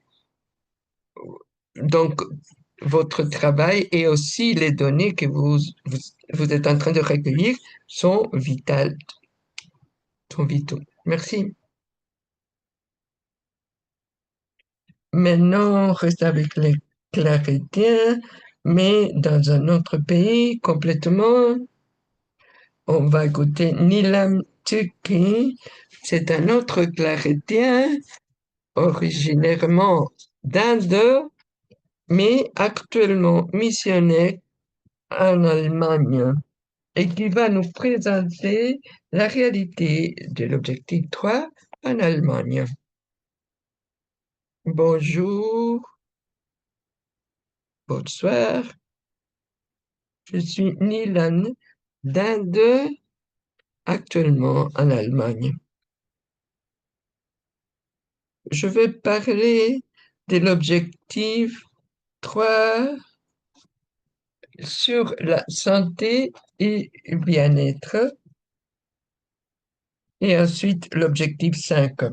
donc, votre travail et aussi les données que vous êtes en train de recueillir sont vitales, sont vitaux. Merci. Maintenant, on reste avec les Clarétiens, mais dans un autre pays complètement. On va écouter Nilam Tcheki C'est un autre chrétien, originairement d'Inde, mais actuellement missionnaire en Allemagne, et qui va nous présenter la réalité de l'objectif 3 en Allemagne. Bonjour, bonsoir, je suis Nilan d'Inde, actuellement en Allemagne. Je vais parler de l'objectif 3 sur la santé et bien-être, et ensuite l'objectif 5.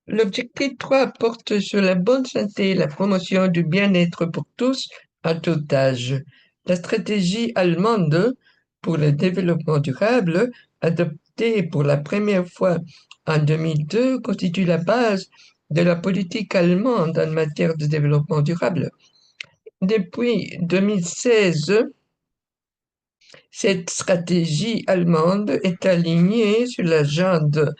L'objectif 3 porte sur la bonne santé et la promotion du bien-être pour tous à tout âge. La stratégie allemande pour le développement durable, adoptée pour la première fois en 2002, constitue la base de la politique allemande en matière de développement durable. Depuis 2016, cette stratégie allemande est alignée sur l'agenda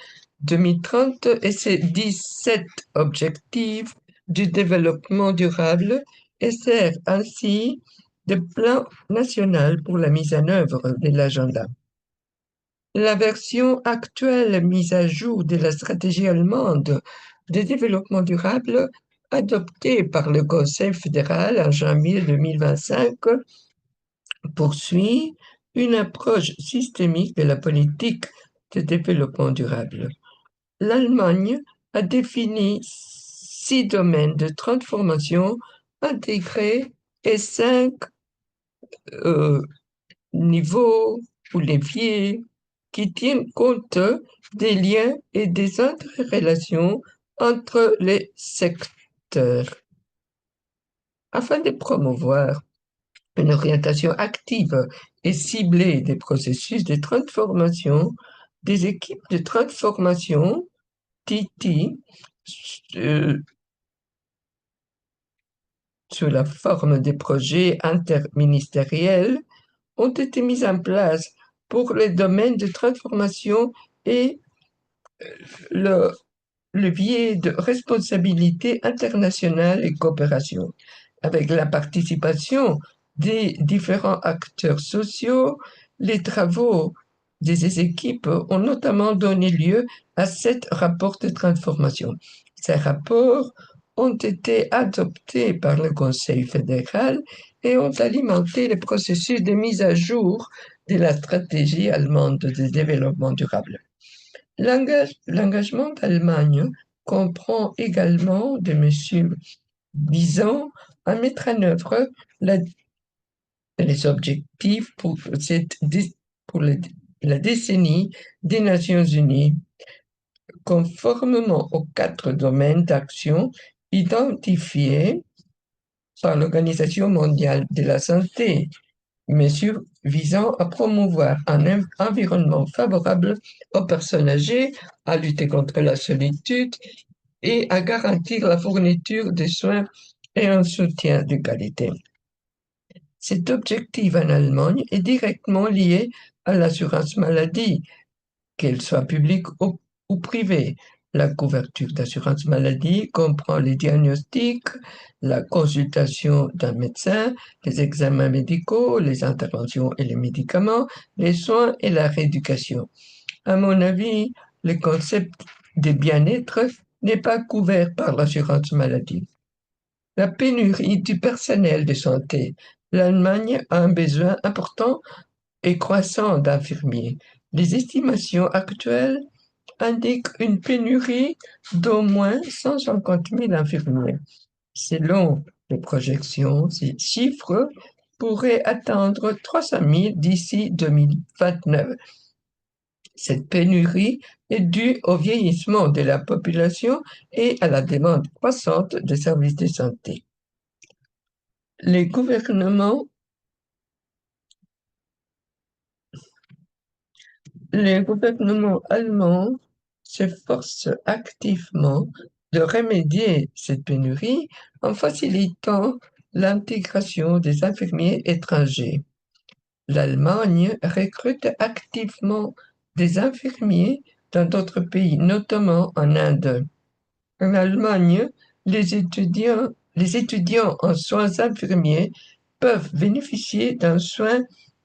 2030 et ses 17 objectifs du développement durable et sert ainsi de plan national pour la mise en œuvre de l'agenda. La version actuelle mise à jour de la stratégie allemande de développement durable, adoptée par le Conseil fédéral en janvier 2025, poursuit une approche systémique de la politique de développement durable. L'Allemagne a défini 6 domaines de transformation intégrés et 5 euh, niveaux ou leviers qui tiennent compte des liens et des interrelations entre les secteurs. Afin de promouvoir une orientation active et ciblée des processus de transformation, des équipes de transformation, TT, sous la forme de projets interministériels, ont été mises en place pour les domaines de transformation et le levier de responsabilité internationale et coopération, avec la participation des différents acteurs sociaux. Les travaux de ces équipes ont notamment donné lieu à 7 rapports de transformation. Ces rapports ont été adoptés par le Conseil fédéral et ont alimenté le processus de mise à jour de la stratégie allemande de développement durable. L'engagement d'Allemagne comprend également des mesures visant à mettre en œuvre les objectifs pour la décennie des Nations Unies, conformément aux 4 domaines d'action identifiés par l'Organisation mondiale de la santé, mesures visant à promouvoir un environnement favorable aux personnes âgées, à lutter contre la solitude et à garantir la fourniture de soins et un soutien de qualité. Cet objectif en Allemagne est directement lié à l'assurance maladie, qu'elle soit publique ou privée. La couverture d'assurance maladie comprend les diagnostics, la consultation d'un médecin, les examens médicaux, les interventions et les médicaments, les soins et la rééducation. À mon avis, le concept de bien-être n'est pas couvert par l'assurance maladie. La pénurie du personnel de santé. L'Allemagne a un besoin important et croissant d'infirmiers. Les estimations actuelles indiquent une pénurie d'au moins 150 000 infirmiers. Selon les projections, ces chiffres pourraient atteindre 300 000 d'ici 2029. Cette pénurie est due au vieillissement de la population et à la demande croissante de services de santé. Les gouvernements allemands s'efforcent activement de remédier cette pénurie en facilitant l'intégration des infirmiers étrangers. L'Allemagne recrute activement des infirmiers dans d'autres pays, notamment en Inde. En Allemagne, les étudiants en soins infirmiers peuvent bénéficier d'un soin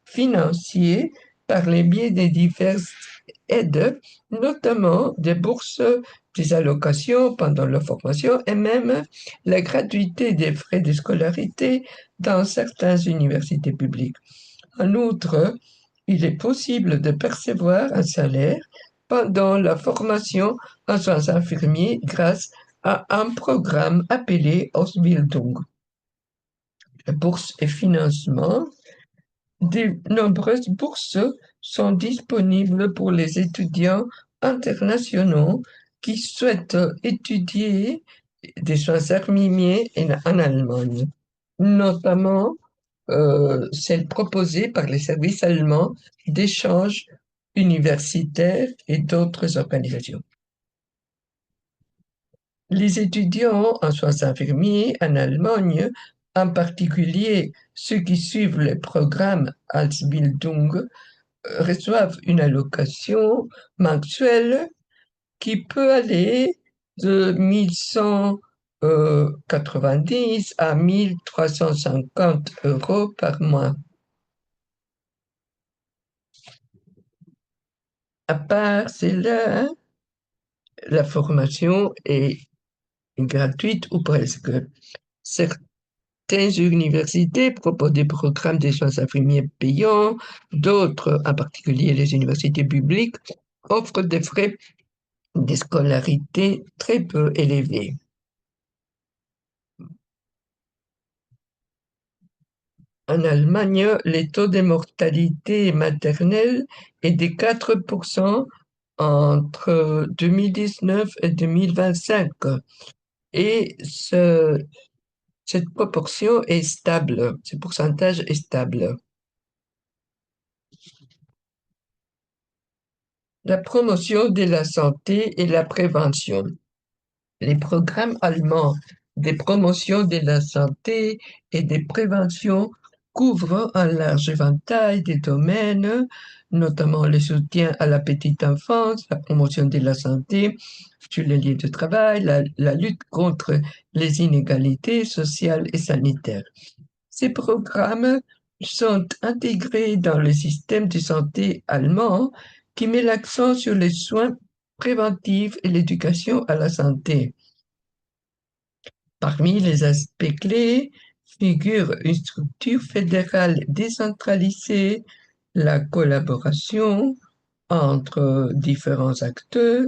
financier par le biais des diverses aides, notamment des bourses, des allocations pendant leur formation et même la gratuité des frais de scolarité dans certaines universités publiques. En outre, il est possible de percevoir un salaire pendant la formation en soins infirmiers grâce à un programme appelé Ausbildung. Bourses et financement. De nombreuses bourses sont disponibles pour les étudiants internationaux qui souhaitent étudier des soins infirmiers en Allemagne, notamment celles proposées par les services allemands d'échange universitaire et d'autres organisations. Les étudiants en soins infirmiers en Allemagne, en particulier ceux qui suivent le programme Ausbildung, reçoivent une allocation mensuelle qui peut aller de 1190 à 1350 euros par mois. À part cela, la formation est gratuite ou presque. Certaines universités proposent des programmes de soins infirmiers payants, d'autres, en particulier les universités publiques, offrent des frais de scolarité très peu élevés. En Allemagne, le taux de mortalité maternelle est de 4% entre 2019 et 2025 et cette proportion est stable, ce pourcentage est stable. La promotion de la santé et la prévention. Les programmes allemands de promotion de la santé et de prévention couvrent un large éventail de domaines, notamment le soutien à la petite enfance, la promotion de la santé sur les lieux de travail, la lutte contre les inégalités sociales et sanitaires. Ces programmes sont intégrés dans le système de santé allemand qui met l'accent sur les soins préventifs et l'éducation à la santé. Parmi les aspects clés figure une structure fédérale décentralisée, la collaboration entre différents acteurs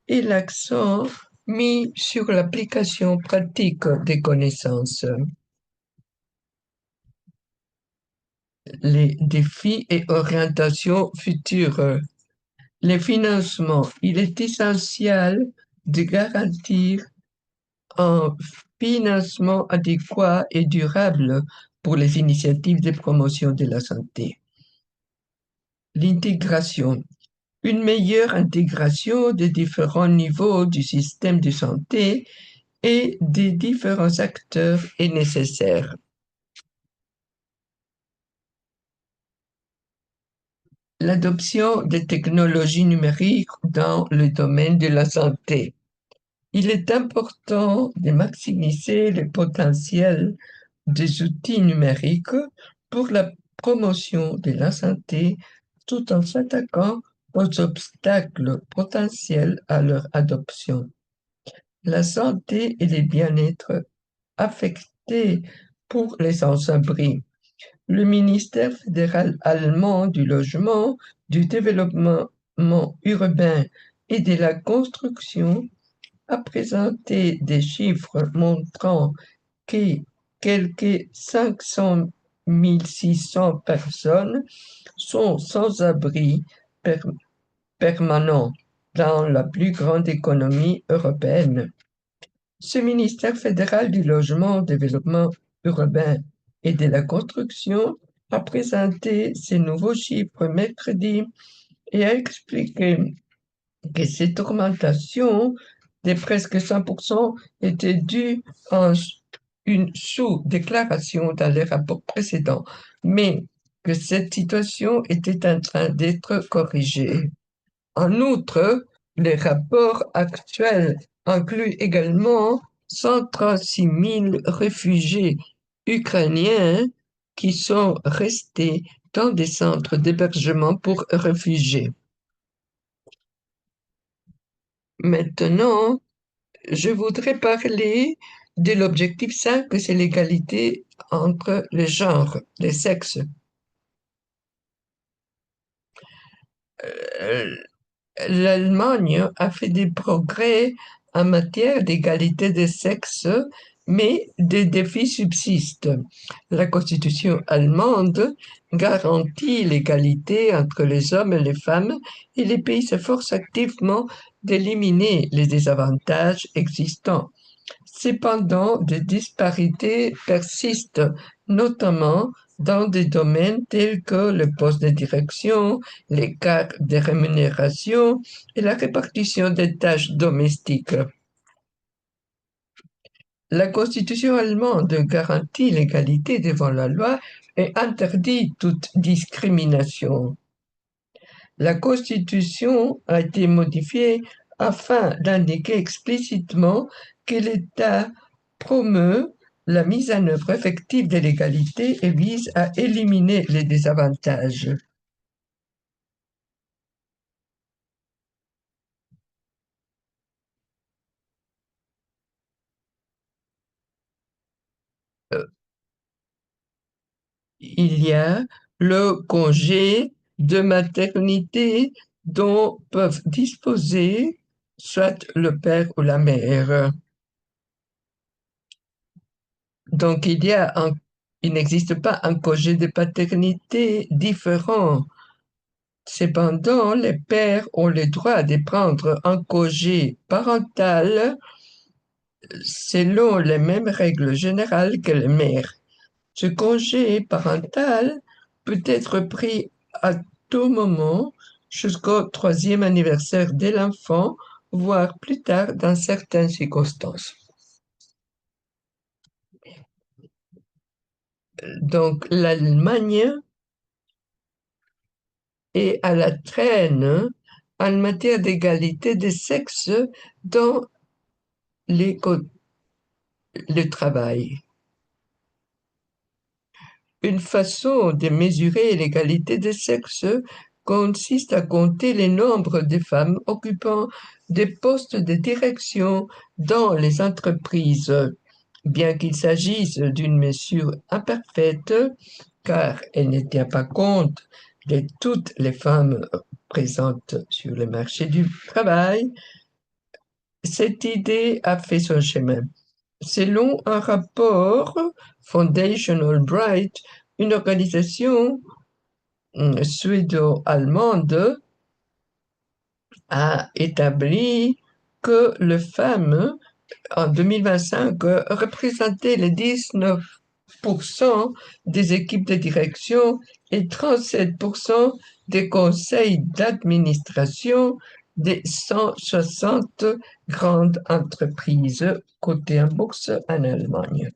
et l'accent mis sur l'application pratique des connaissances. Les défis et orientations futures. Les financements. Il est essentiel de garantir un financement adéquat et durable pour les initiatives de promotion de la santé. L'intégration. Une meilleure intégration des différents niveaux du système de santé et des différents acteurs est nécessaire. L'adoption des technologies numériques dans le domaine de la santé. Il est important de maximiser le potentiel des outils numériques pour la promotion de la santé tout en s'attaquant aux obstacles potentiels à leur adoption. La santé et le bien-être affectés pour les sans-abri. Le ministère fédéral allemand du logement, du développement urbain et de la construction a présenté des chiffres montrant que quelque 500 600 personnes sont sans abri permanent dans la plus grande économie européenne. Ce ministère fédéral du logement, développement urbain et de la construction a présenté ces nouveaux chiffres mercredi et a expliqué que cette augmentation de presque 100% était due à une sous-déclaration dans les rapports précédents, mais que cette situation était en train d'être corrigée. En outre, les rapports actuels incluent également 136 000 réfugiés ukrainiens qui sont restés dans des centres d'hébergement pour réfugiés. Maintenant, je voudrais parler de l'objectif 5, que c'est l'égalité entre les genres, les sexes. Euh, L'Allemagne a fait des progrès en matière d'égalité des sexes, mais des défis subsistent. La Constitution allemande garantit l'égalité entre les hommes et les femmes et les pays s'efforcent activement d'éliminer les désavantages existants. Cependant, des disparités persistent, notamment dans des domaines tels que le poste de direction, l'écart de rémunération et la répartition des tâches domestiques. La Constitution allemande garantit l'égalité devant la loi et interdit toute discrimination. La Constitution a été modifiée afin d'indiquer explicitement que l'État promeut la mise en œuvre effective de l'égalité et vise à éliminer les désavantages. Euh, Il y a le congé de maternité dont peuvent disposer soit le père ou la mère. Donc il n'existe pas un congé de paternité différent. Cependant, les pères ont le droit de prendre un congé parental selon les mêmes règles générales que les mères. Ce congé parental peut être pris à tout moment jusqu'au troisième anniversaire de l'enfant, voire plus tard dans certaines circonstances. Donc l'Allemagne est à la traîne en matière d'égalité des sexes dans les le travail. Une façon de mesurer l'égalité des sexes consiste à compter le nombre de femmes occupant des postes de direction dans les entreprises. Bien qu'il s'agisse d'une mesure imparfaite, car elle ne tient pas compte de toutes les femmes présentes sur le marché du travail, cette idée a fait son chemin. Selon un rapport Foundation Albright, une organisation suédo-allemande a établi que les femmes en 2025 représentaient les 19% des équipes de direction et 37% des conseils d'administration des 160 grandes entreprises cotées en bourse en Allemagne.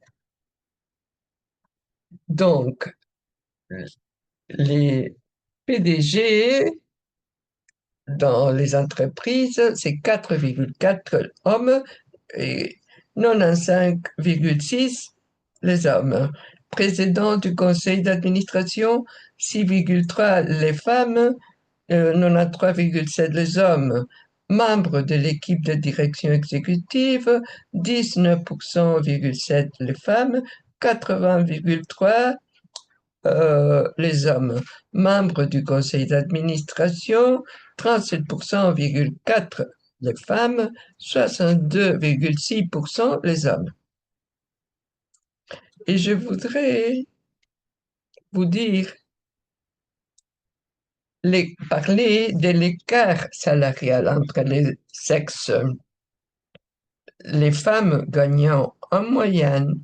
Donc, les PDG dans les entreprises, c'est 4,4 hommes et 95,6 les hommes. Président du conseil d'administration, 6,3 les femmes, 93,7 les hommes. Membres de l'équipe de direction exécutive, 19,7 les femmes, 80,3 les hommes. Membres du conseil d'administration, 37,4 les femmes, 62,6 les hommes. Et je voudrais vous dire, parler de l'écart salarial entre les sexes. Les femmes gagnant en moyenne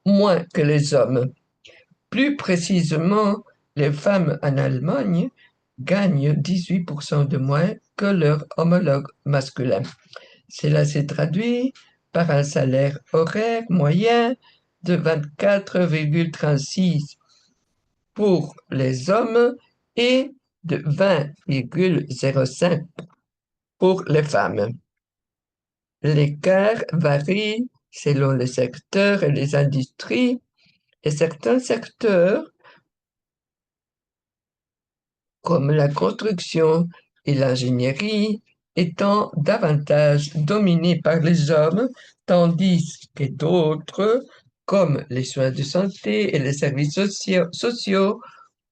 moins que les hommes. Plus précisément, les femmes en Allemagne gagnent 18% de moins que leurs homologues masculins. Cela s'est traduit par un salaire horaire moyen de 24,36 pour les hommes et de 20,05 pour les femmes. L'écart varie selon les secteurs et les industries, et certains secteurs, comme la construction et l'ingénierie, étant davantage dominés par les hommes, tandis que d'autres, comme les soins de santé et les services sociaux,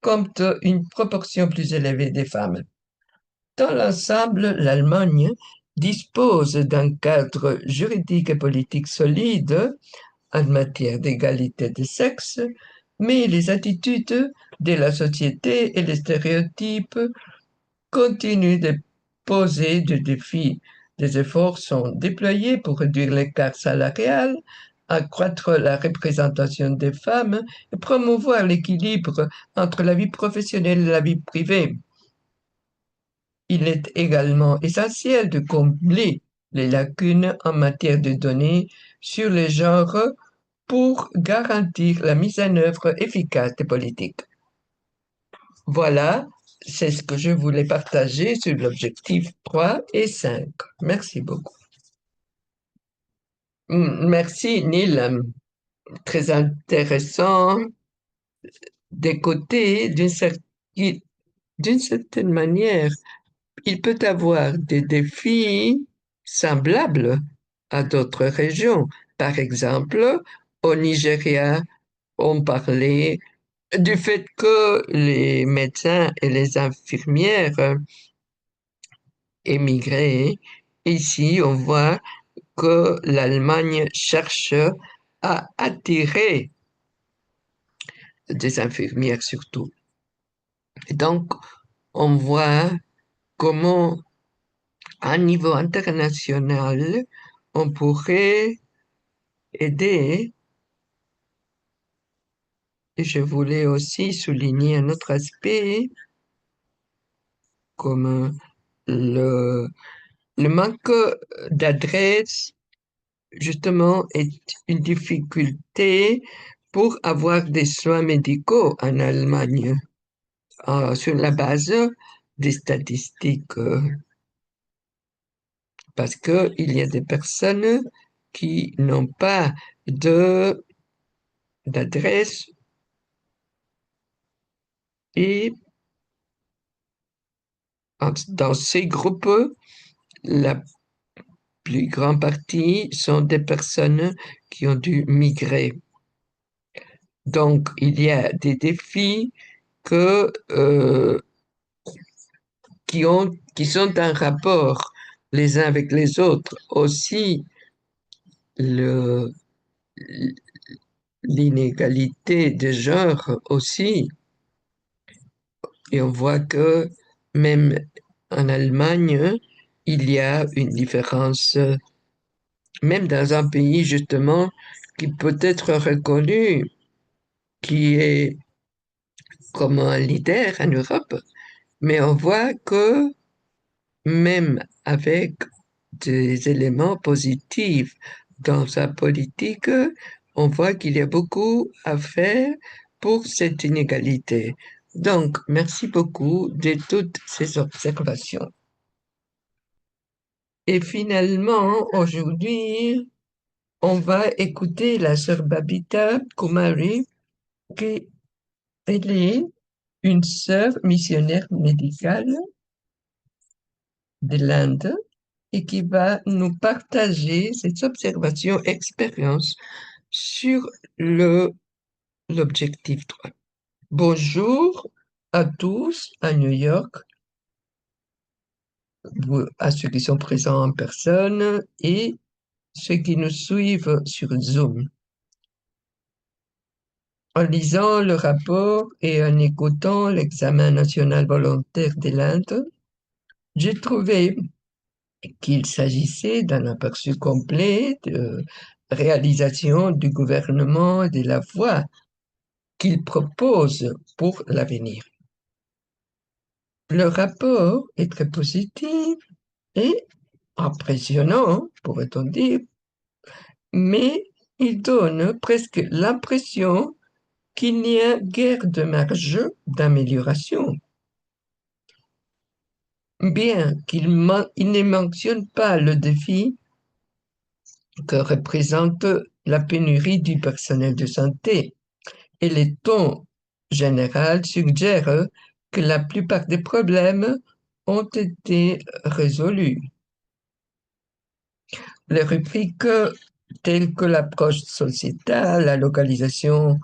comptent une proportion plus élevée des femmes. Dans l'ensemble, l'Allemagne dispose d'un cadre juridique et politique solide en matière d'égalité des sexes, mais les attitudes de la société et les stéréotypes continuent de poser des défis. Des efforts sont déployés pour réduire l'écart salarial, accroître la représentation des femmes et promouvoir l'équilibre entre la vie professionnelle et la vie privée. Il est également essentiel de combler les lacunes en matière de données sur les genres pour garantir la mise en œuvre efficace des politiques. Voilà, c'est ce que je voulais partager sur l'objectif 3 et 5. Merci beaucoup. Merci, Neil. Très intéressant d'écouter d'une certaine manière. Il peut avoir des défis semblables à d'autres régions. Par exemple, au Nigeria, on parlait du fait que les médecins et les infirmières émigraient. Ici, on voit que l'Allemagne cherche à attirer des infirmières surtout. Et donc, on voit comment, à niveau international, on pourrait aider. Et je voulais aussi souligner un autre aspect, comme le, le manque d'adresse, justement, est une difficulté pour avoir des soins médicaux en Allemagne, sur la base des statistiques, parce qu'il y a des personnes qui n'ont pas de d'adresse et dans ces groupes, la plus grande partie sont des personnes qui ont dû migrer. Donc, il y a des défis que, qui sont en rapport les uns avec les autres. Aussi, le, l'inégalité de genre aussi. Et on voit que même en Allemagne, il y a une différence, même dans un pays justement qui peut être reconnu, qui est comme un leader en Europe, mais on voit que même avec des éléments positifs dans sa politique, on voit qu'il y a beaucoup à faire pour cette inégalité. Donc, merci beaucoup de toutes ces observations. Et finalement, aujourd'hui, on va écouter la sœur Babita Kumari, qui elle est une sœur missionnaire médicale de l'Inde et qui va nous partager ses observations, expériences sur l'objectif 3. Bonjour à tous à New York, à ceux qui sont présents en personne et ceux qui nous suivent sur Zoom. En lisant le rapport et en écoutant l'examen national volontaire de l'Inde, j'ai trouvé qu'il s'agissait d'un aperçu complet de réalisation du gouvernement et de la voie qu'il propose pour l'avenir. Le rapport est très positif et impressionnant, pourrait-on dire, mais il donne presque l'impression qu'il n'y a guère de marge d'amélioration. Bien qu'il ne mentionne pas le défi que représente la pénurie du personnel de santé, et les tons généraux suggèrent que la plupart des problèmes ont été résolus. Les rubriques telles que l'approche sociétale, la localisation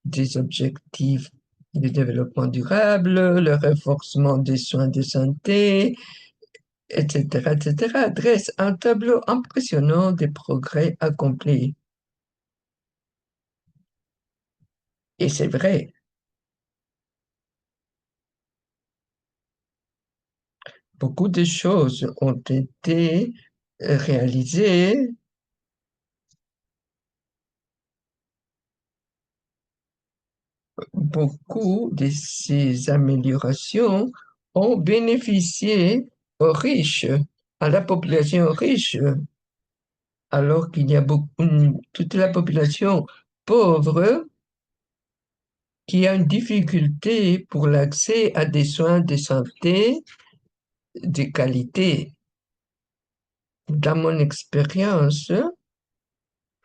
des objectifs de développement durable, le renforcement des soins de santé, etc., etc., dressent un tableau impressionnant des progrès accomplis. Et c'est vrai, beaucoup de choses ont été réalisées. Beaucoup de ces améliorations ont bénéficié aux riches, à la population riche, alors qu'il y a toute la population pauvre qui a une difficulté pour l'accès à des soins de santé de qualité. Dans mon expérience,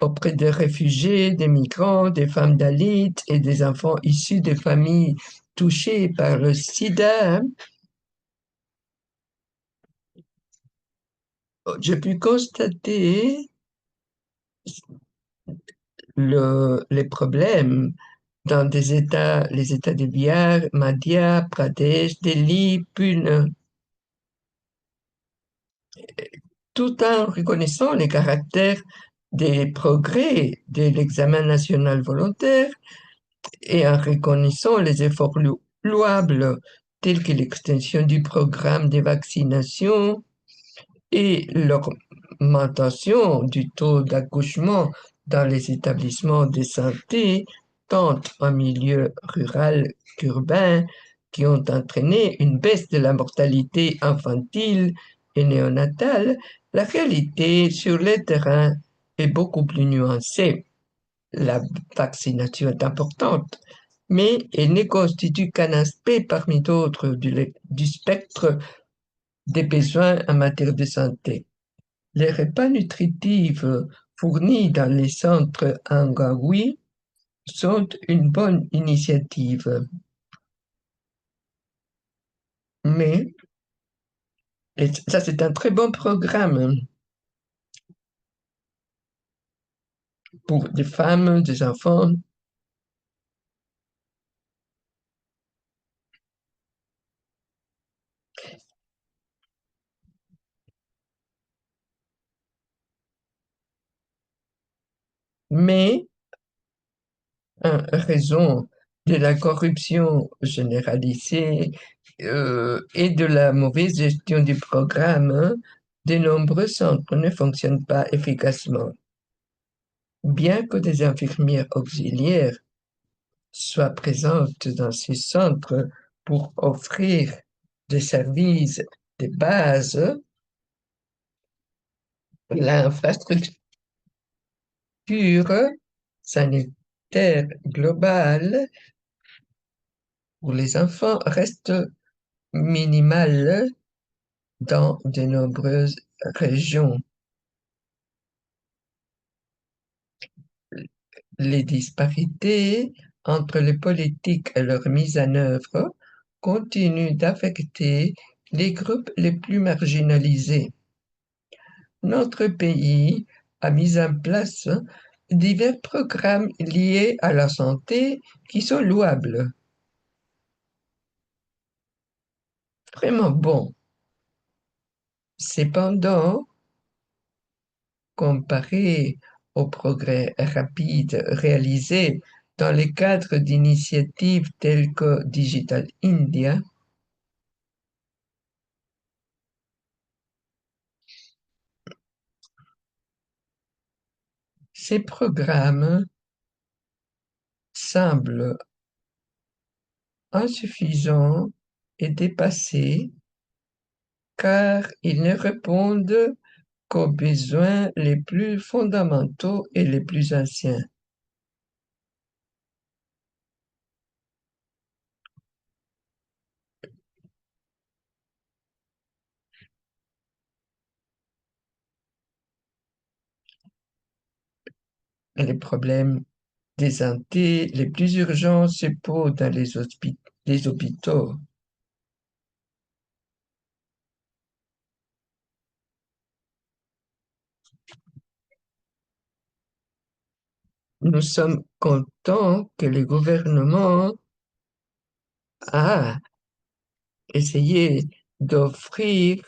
auprès des réfugiés, des migrants, des femmes dalits et des enfants issus de familles touchées par le sida, j'ai pu constater les problèmes dans des États, les États de Bihar, Madhya Pradesh, Delhi, Pune, tout en reconnaissant les caractères des progrès de l'examen national volontaire et en reconnaissant les efforts louables tels que l'extension du programme de vaccination et l'augmentation du taux d'accouchement dans les établissements de santé, tant en milieu rural qu'urbain, qui ont entraîné une baisse de la mortalité infantile et néonatale, la réalité sur le terrain est beaucoup plus nuancée. La vaccination est importante, mais elle ne constitue qu'un aspect parmi d'autres du spectre des besoins en matière de santé. Les repas nutritifs fournis dans les centres Angawi sont une bonne initiative, mais et ça c'est un très bon programme pour des femmes, des enfants, mais en raison de la corruption généralisée et de la mauvaise gestion du programme, de nombreux centres ne fonctionnent pas efficacement. Bien que des infirmières auxiliaires soient présentes dans ces centres pour offrir des services de base, l'infrastructure sanitaire globale pour les enfants reste minimale dans de nombreuses régions. Les disparités entre les politiques et leur mise en œuvre continuent d'affecter les groupes les plus marginalisés. Notre pays a mis en place divers programmes liés à la santé qui sont louables, vraiment bons. Cependant, comparé aux progrès rapides réalisés dans le cadre d'initiatives telles que Digital India, ces programmes semblent insuffisants et dépassés car ils ne répondent qu'aux besoins les plus fondamentaux et les plus anciens. Les problèmes des santé les plus urgents se posent dans les hôpitaux. Nous sommes contents que le gouvernement a essayé d'offrir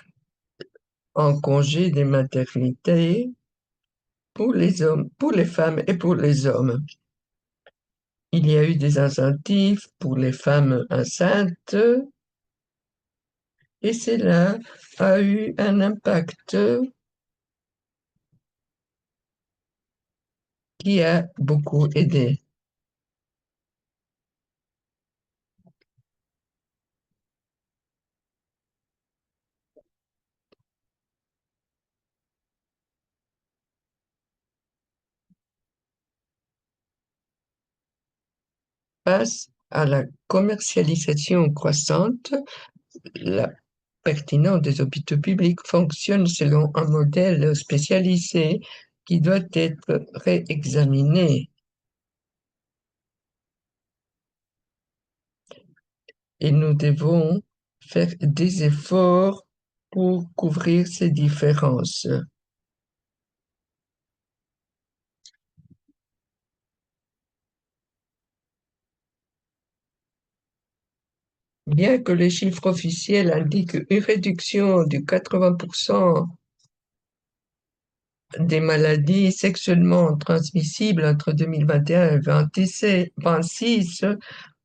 un congé de maternité pour les hommes, pour les femmes et pour les hommes. Il y a eu des incentives pour les femmes enceintes et cela a eu un impact qui a beaucoup aidé. Face à la commercialisation croissante, la pertinence des hôpitaux publics fonctionne selon un modèle spécialisé qui doit être réexaminé. Et nous devons faire des efforts pour couvrir ces différences. Bien que les chiffres officiels indiquent une réduction de 80% des maladies sexuellement transmissibles entre 2021 et 2026,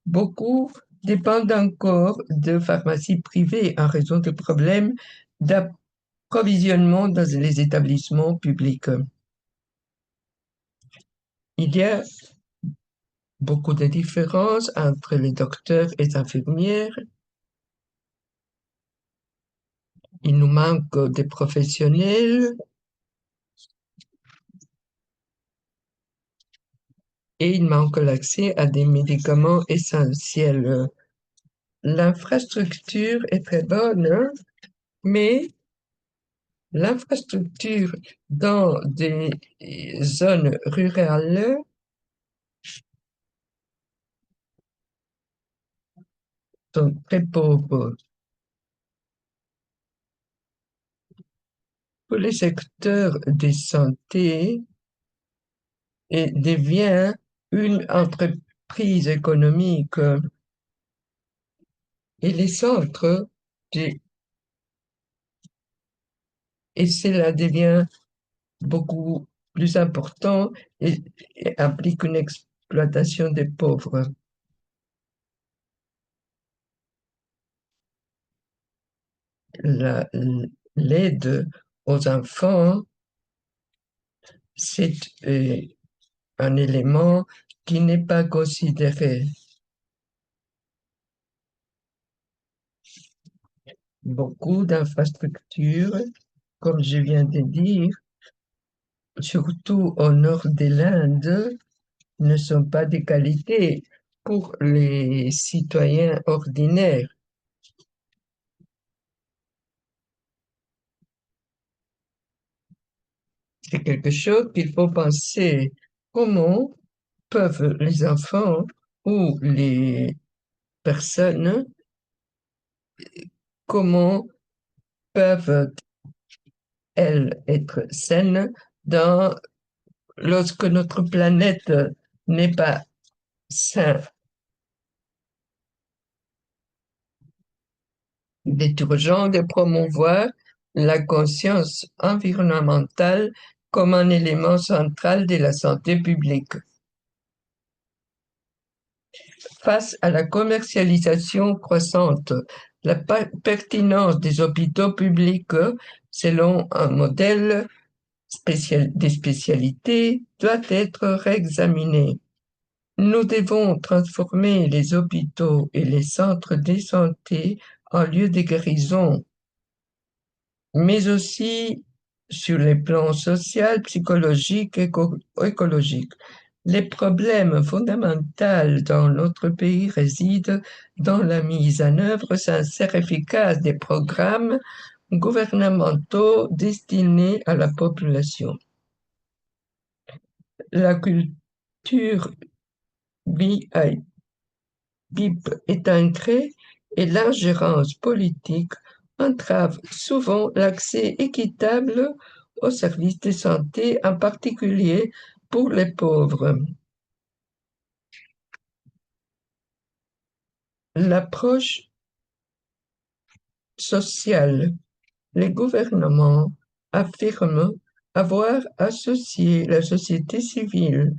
beaucoup dépendent encore de pharmacies privées en raison de problèmes d'approvisionnement dans les établissements publics. Il y a beaucoup de différences entre les docteurs et les infirmières. Il nous manque des professionnels et il manque l'accès à des médicaments essentiels. L'infrastructure est très bonne, mais l'infrastructure dans des zones rurales sont très pauvres. Pour les secteurs de santé, et devient une entreprise économique et les centres de- et cela devient beaucoup plus important et implique une exploitation des pauvres. La- L'aide aux enfants, c'est un élément qui n'est pas considéré. Beaucoup d'infrastructures, comme je viens de dire, surtout au nord de l'Inde, ne sont pas de qualité pour les citoyens ordinaires. C'est quelque chose qu'il faut penser. Comment peuvent les enfants ou les personnes, comment peuvent-elles être saines lorsque notre planète n'est pas saine? Il est urgent de promouvoir la conscience environnementale comme un élément central de la santé publique. Face à la commercialisation croissante, la pertinence des hôpitaux publics selon un modèle des spécialités doit être réexaminée. Nous devons transformer les hôpitaux et les centres de santé en lieux de guérison, mais aussi sur les plans social, psychologique et écologique. Les problèmes fondamentaux dans notre pays résident dans la mise en œuvre sincère et efficace des programmes gouvernementaux destinés à la population. La culture BIP est ancrée et l'ingérence politique entrave souvent l'accès équitable aux services de santé, en particulier pour les pauvres. L'approche sociale. Les gouvernements affirment avoir associé la société civile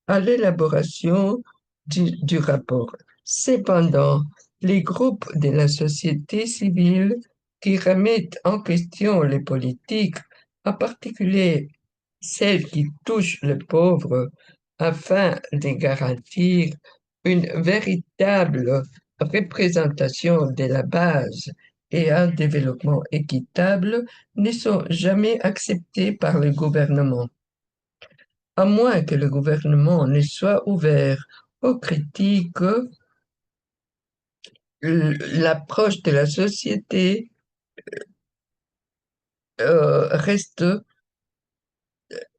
à l'élaboration du rapport. Cependant, les groupes de la société civile qui remettent en question les politiques, en particulier celles qui touchent les pauvres, afin de garantir une véritable représentation de la base et un développement équitable, ne sont jamais acceptés par le gouvernement. À moins que le gouvernement ne soit ouvert aux critiques, l'approche de la société reste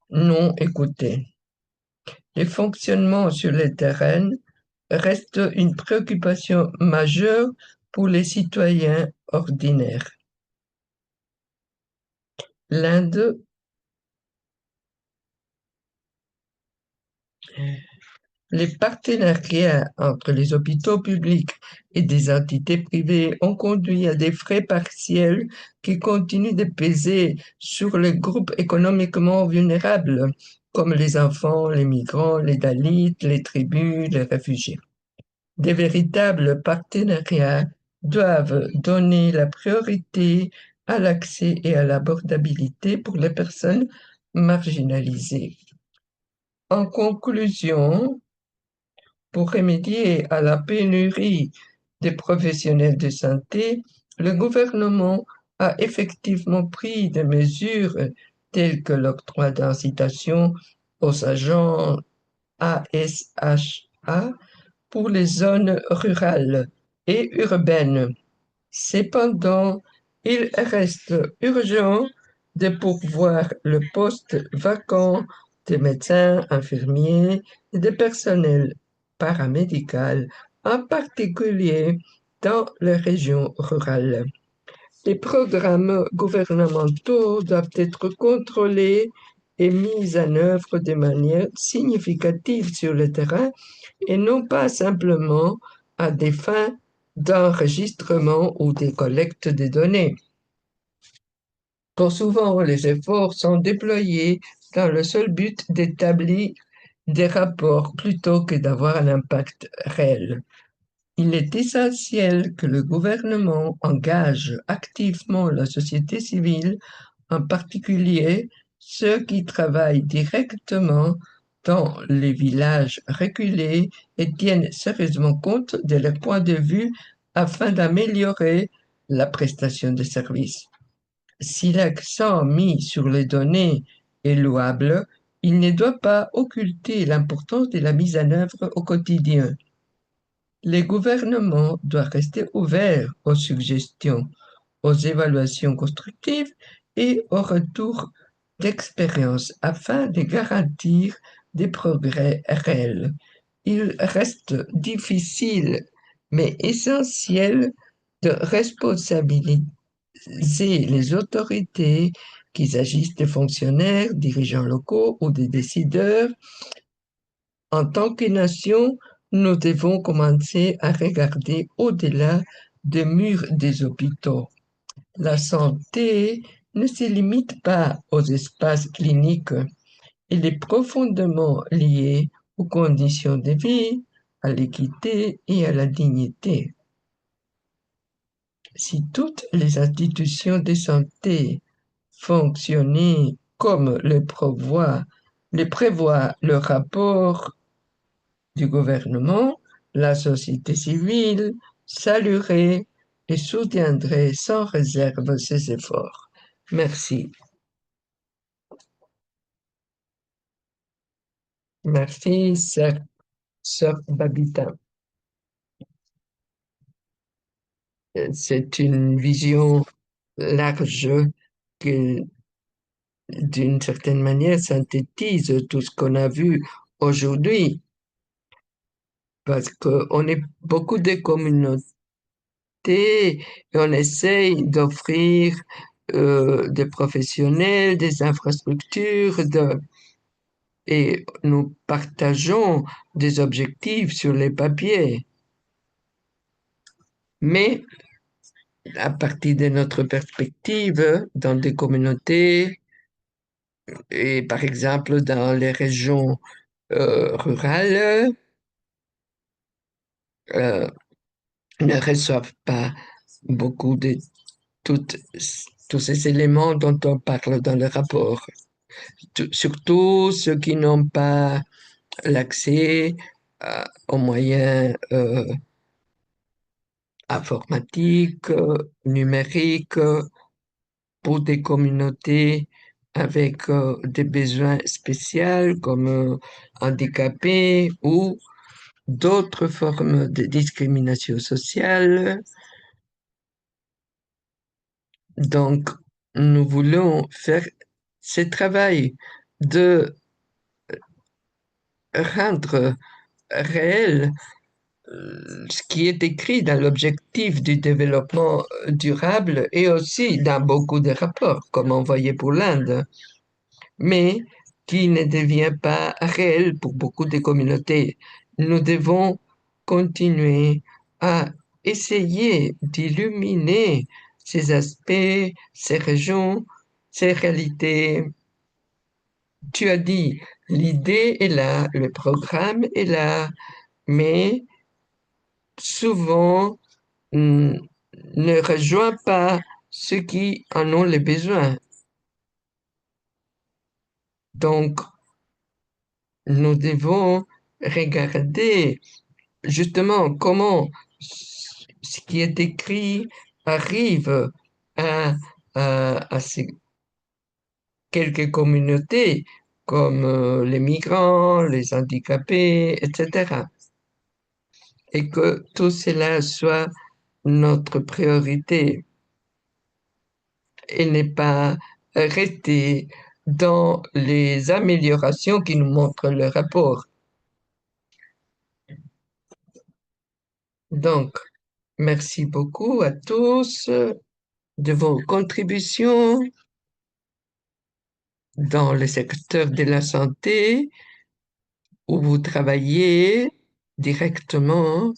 non écoutée. Le fonctionnement sur le terrain reste une préoccupation majeure pour les citoyens ordinaires. L'Inde, les partenariats entre les hôpitaux publics et des entités privées ont conduit à des frais partiels qui continuent de peser sur les groupes économiquement vulnérables, comme les enfants, les migrants, les Dalits, les tribus, les réfugiés. Des véritables partenariats doivent donner la priorité à l'accès et à l'abordabilité pour les personnes marginalisées. En conclusion, pour remédier à la pénurie des professionnels de santé, le gouvernement a effectivement pris des mesures telles que l'octroi d'incitation aux agents ASHA pour les zones rurales et urbaines. Cependant, il reste urgent de pourvoir le poste vacant de médecins, infirmiers et de personnel paramédical, en particulier dans les régions rurales. Les programmes gouvernementaux doivent être contrôlés et mis en œuvre de manière significative sur le terrain et non pas simplement à des fins d'enregistrement ou de collecte de données. Trop souvent, les efforts sont déployés dans le seul but d'établir des rapports plutôt que d'avoir un impact réel. Il est essentiel que le gouvernement engage activement la société civile, en particulier ceux qui travaillent directement dans les villages reculés et tiennent sérieusement compte de leur point de vue afin d'améliorer la prestation de services. Si l'accent mis sur les données est louable, il ne doit pas occulter l'importance de la mise en œuvre au quotidien. Les gouvernements doivent rester ouverts aux suggestions, aux évaluations constructives et au retour d'expérience afin de garantir des progrès réels. Il reste difficile mais essentiel de responsabiliser les autorités, qu'ils agissent de fonctionnaires, dirigeants locaux ou de décideurs. En tant que nation, nous devons commencer à regarder au-delà des murs des hôpitaux. La santé ne se limite pas aux espaces cliniques, elle est profondément liée aux conditions de vie, à l'équité et à la dignité. Si toutes les institutions de santé fonctionnaient comme le prévoit le rapport du gouvernement, la société civile saluerait et soutiendrait sans réserve ces efforts. Merci. Merci, sœur Babita. C'est une vision large que d'une certaine manière, synthétise tout ce qu'on a vu aujourd'hui, parce qu'on est beaucoup de communautés et on essaye d'offrir des professionnels, des infrastructures, et nous partageons des objectifs sur les papiers. Mais à partir de notre perspective, dans des communautés, et par exemple dans les régions rurales, euh, ne reçoivent pas beaucoup de toutes- tous ces éléments dont on parle dans le rapport. Surtout ceux qui n'ont pas l'accès aux moyens informatiques, numériques, pour des communautés avec des besoins spéciaux comme handicapés ou d'autres formes de discrimination sociale. Donc, nous voulons faire ce travail de rendre réel ce qui est écrit dans l'objectif du développement durable et aussi dans beaucoup de rapports, comme envoyé pour l'Inde, mais qui ne devient pas réel pour beaucoup de communautés. Nous devons continuer à essayer d'illuminer ces aspects, ces régions, ces réalités. Tu as dit, l'idée est là, le programme est là, mais souvent ne rejoint pas ceux qui en ont les besoins. Donc, nous devons regarder justement comment ce qui est écrit arrive à, à ces quelques communautés comme les migrants, les handicapés, etc. Et que tout cela soit notre priorité et n'est pas rester dans les améliorations qui nous montrent le rapport. Donc, merci beaucoup à tous de vos contributions dans le secteur de la santé où vous travaillez directement.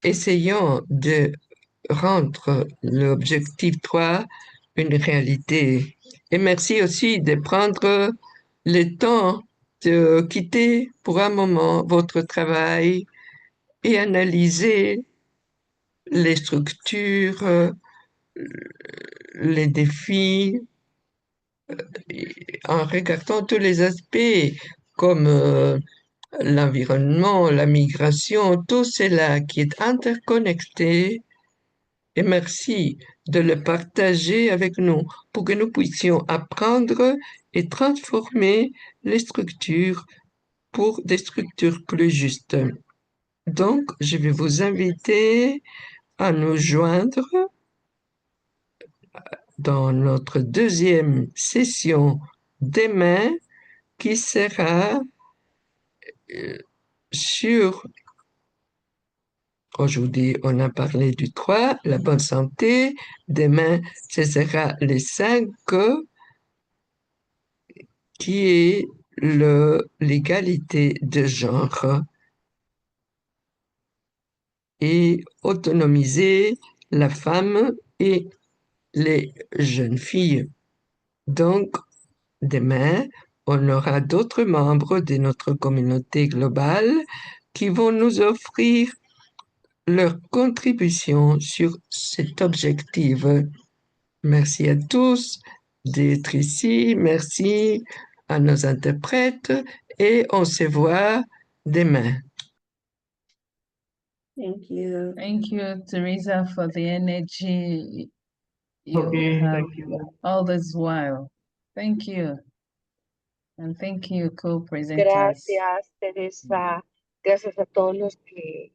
Essayons de rendre l'objectif 3 une réalité. Et merci aussi de prendre le temps de quitter pour un moment votre travail et analyser les structures, les défis, en regardant tous les aspects comme l'environnement, la migration, tout cela qui est interconnecté. Et merci de le partager avec nous pour que nous puissions apprendre et transformer les structures pour des structures plus justes. Donc, je vais vous inviter à nous joindre dans notre deuxième session demain qui sera sur, aujourd'hui on a parlé du 3, la bonne santé, demain ce sera les 5 qui est l'égalité de genre et autonomiser la femme et les jeunes filles. Donc, demain, on aura d'autres membres de notre communauté globale qui vont nous offrir leur contribution sur cet objectif. Merci à tous d'être ici. Merci à nos interprètes et on se voit demain. Thank you. Thank you, Teresa, for the energy you Okay, have thank you. all this while. Thank you. And thank you, co-presenters. Gracias, Teresa. Gracias a todos los que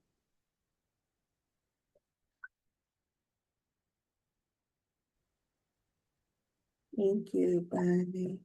Thank you. Bye.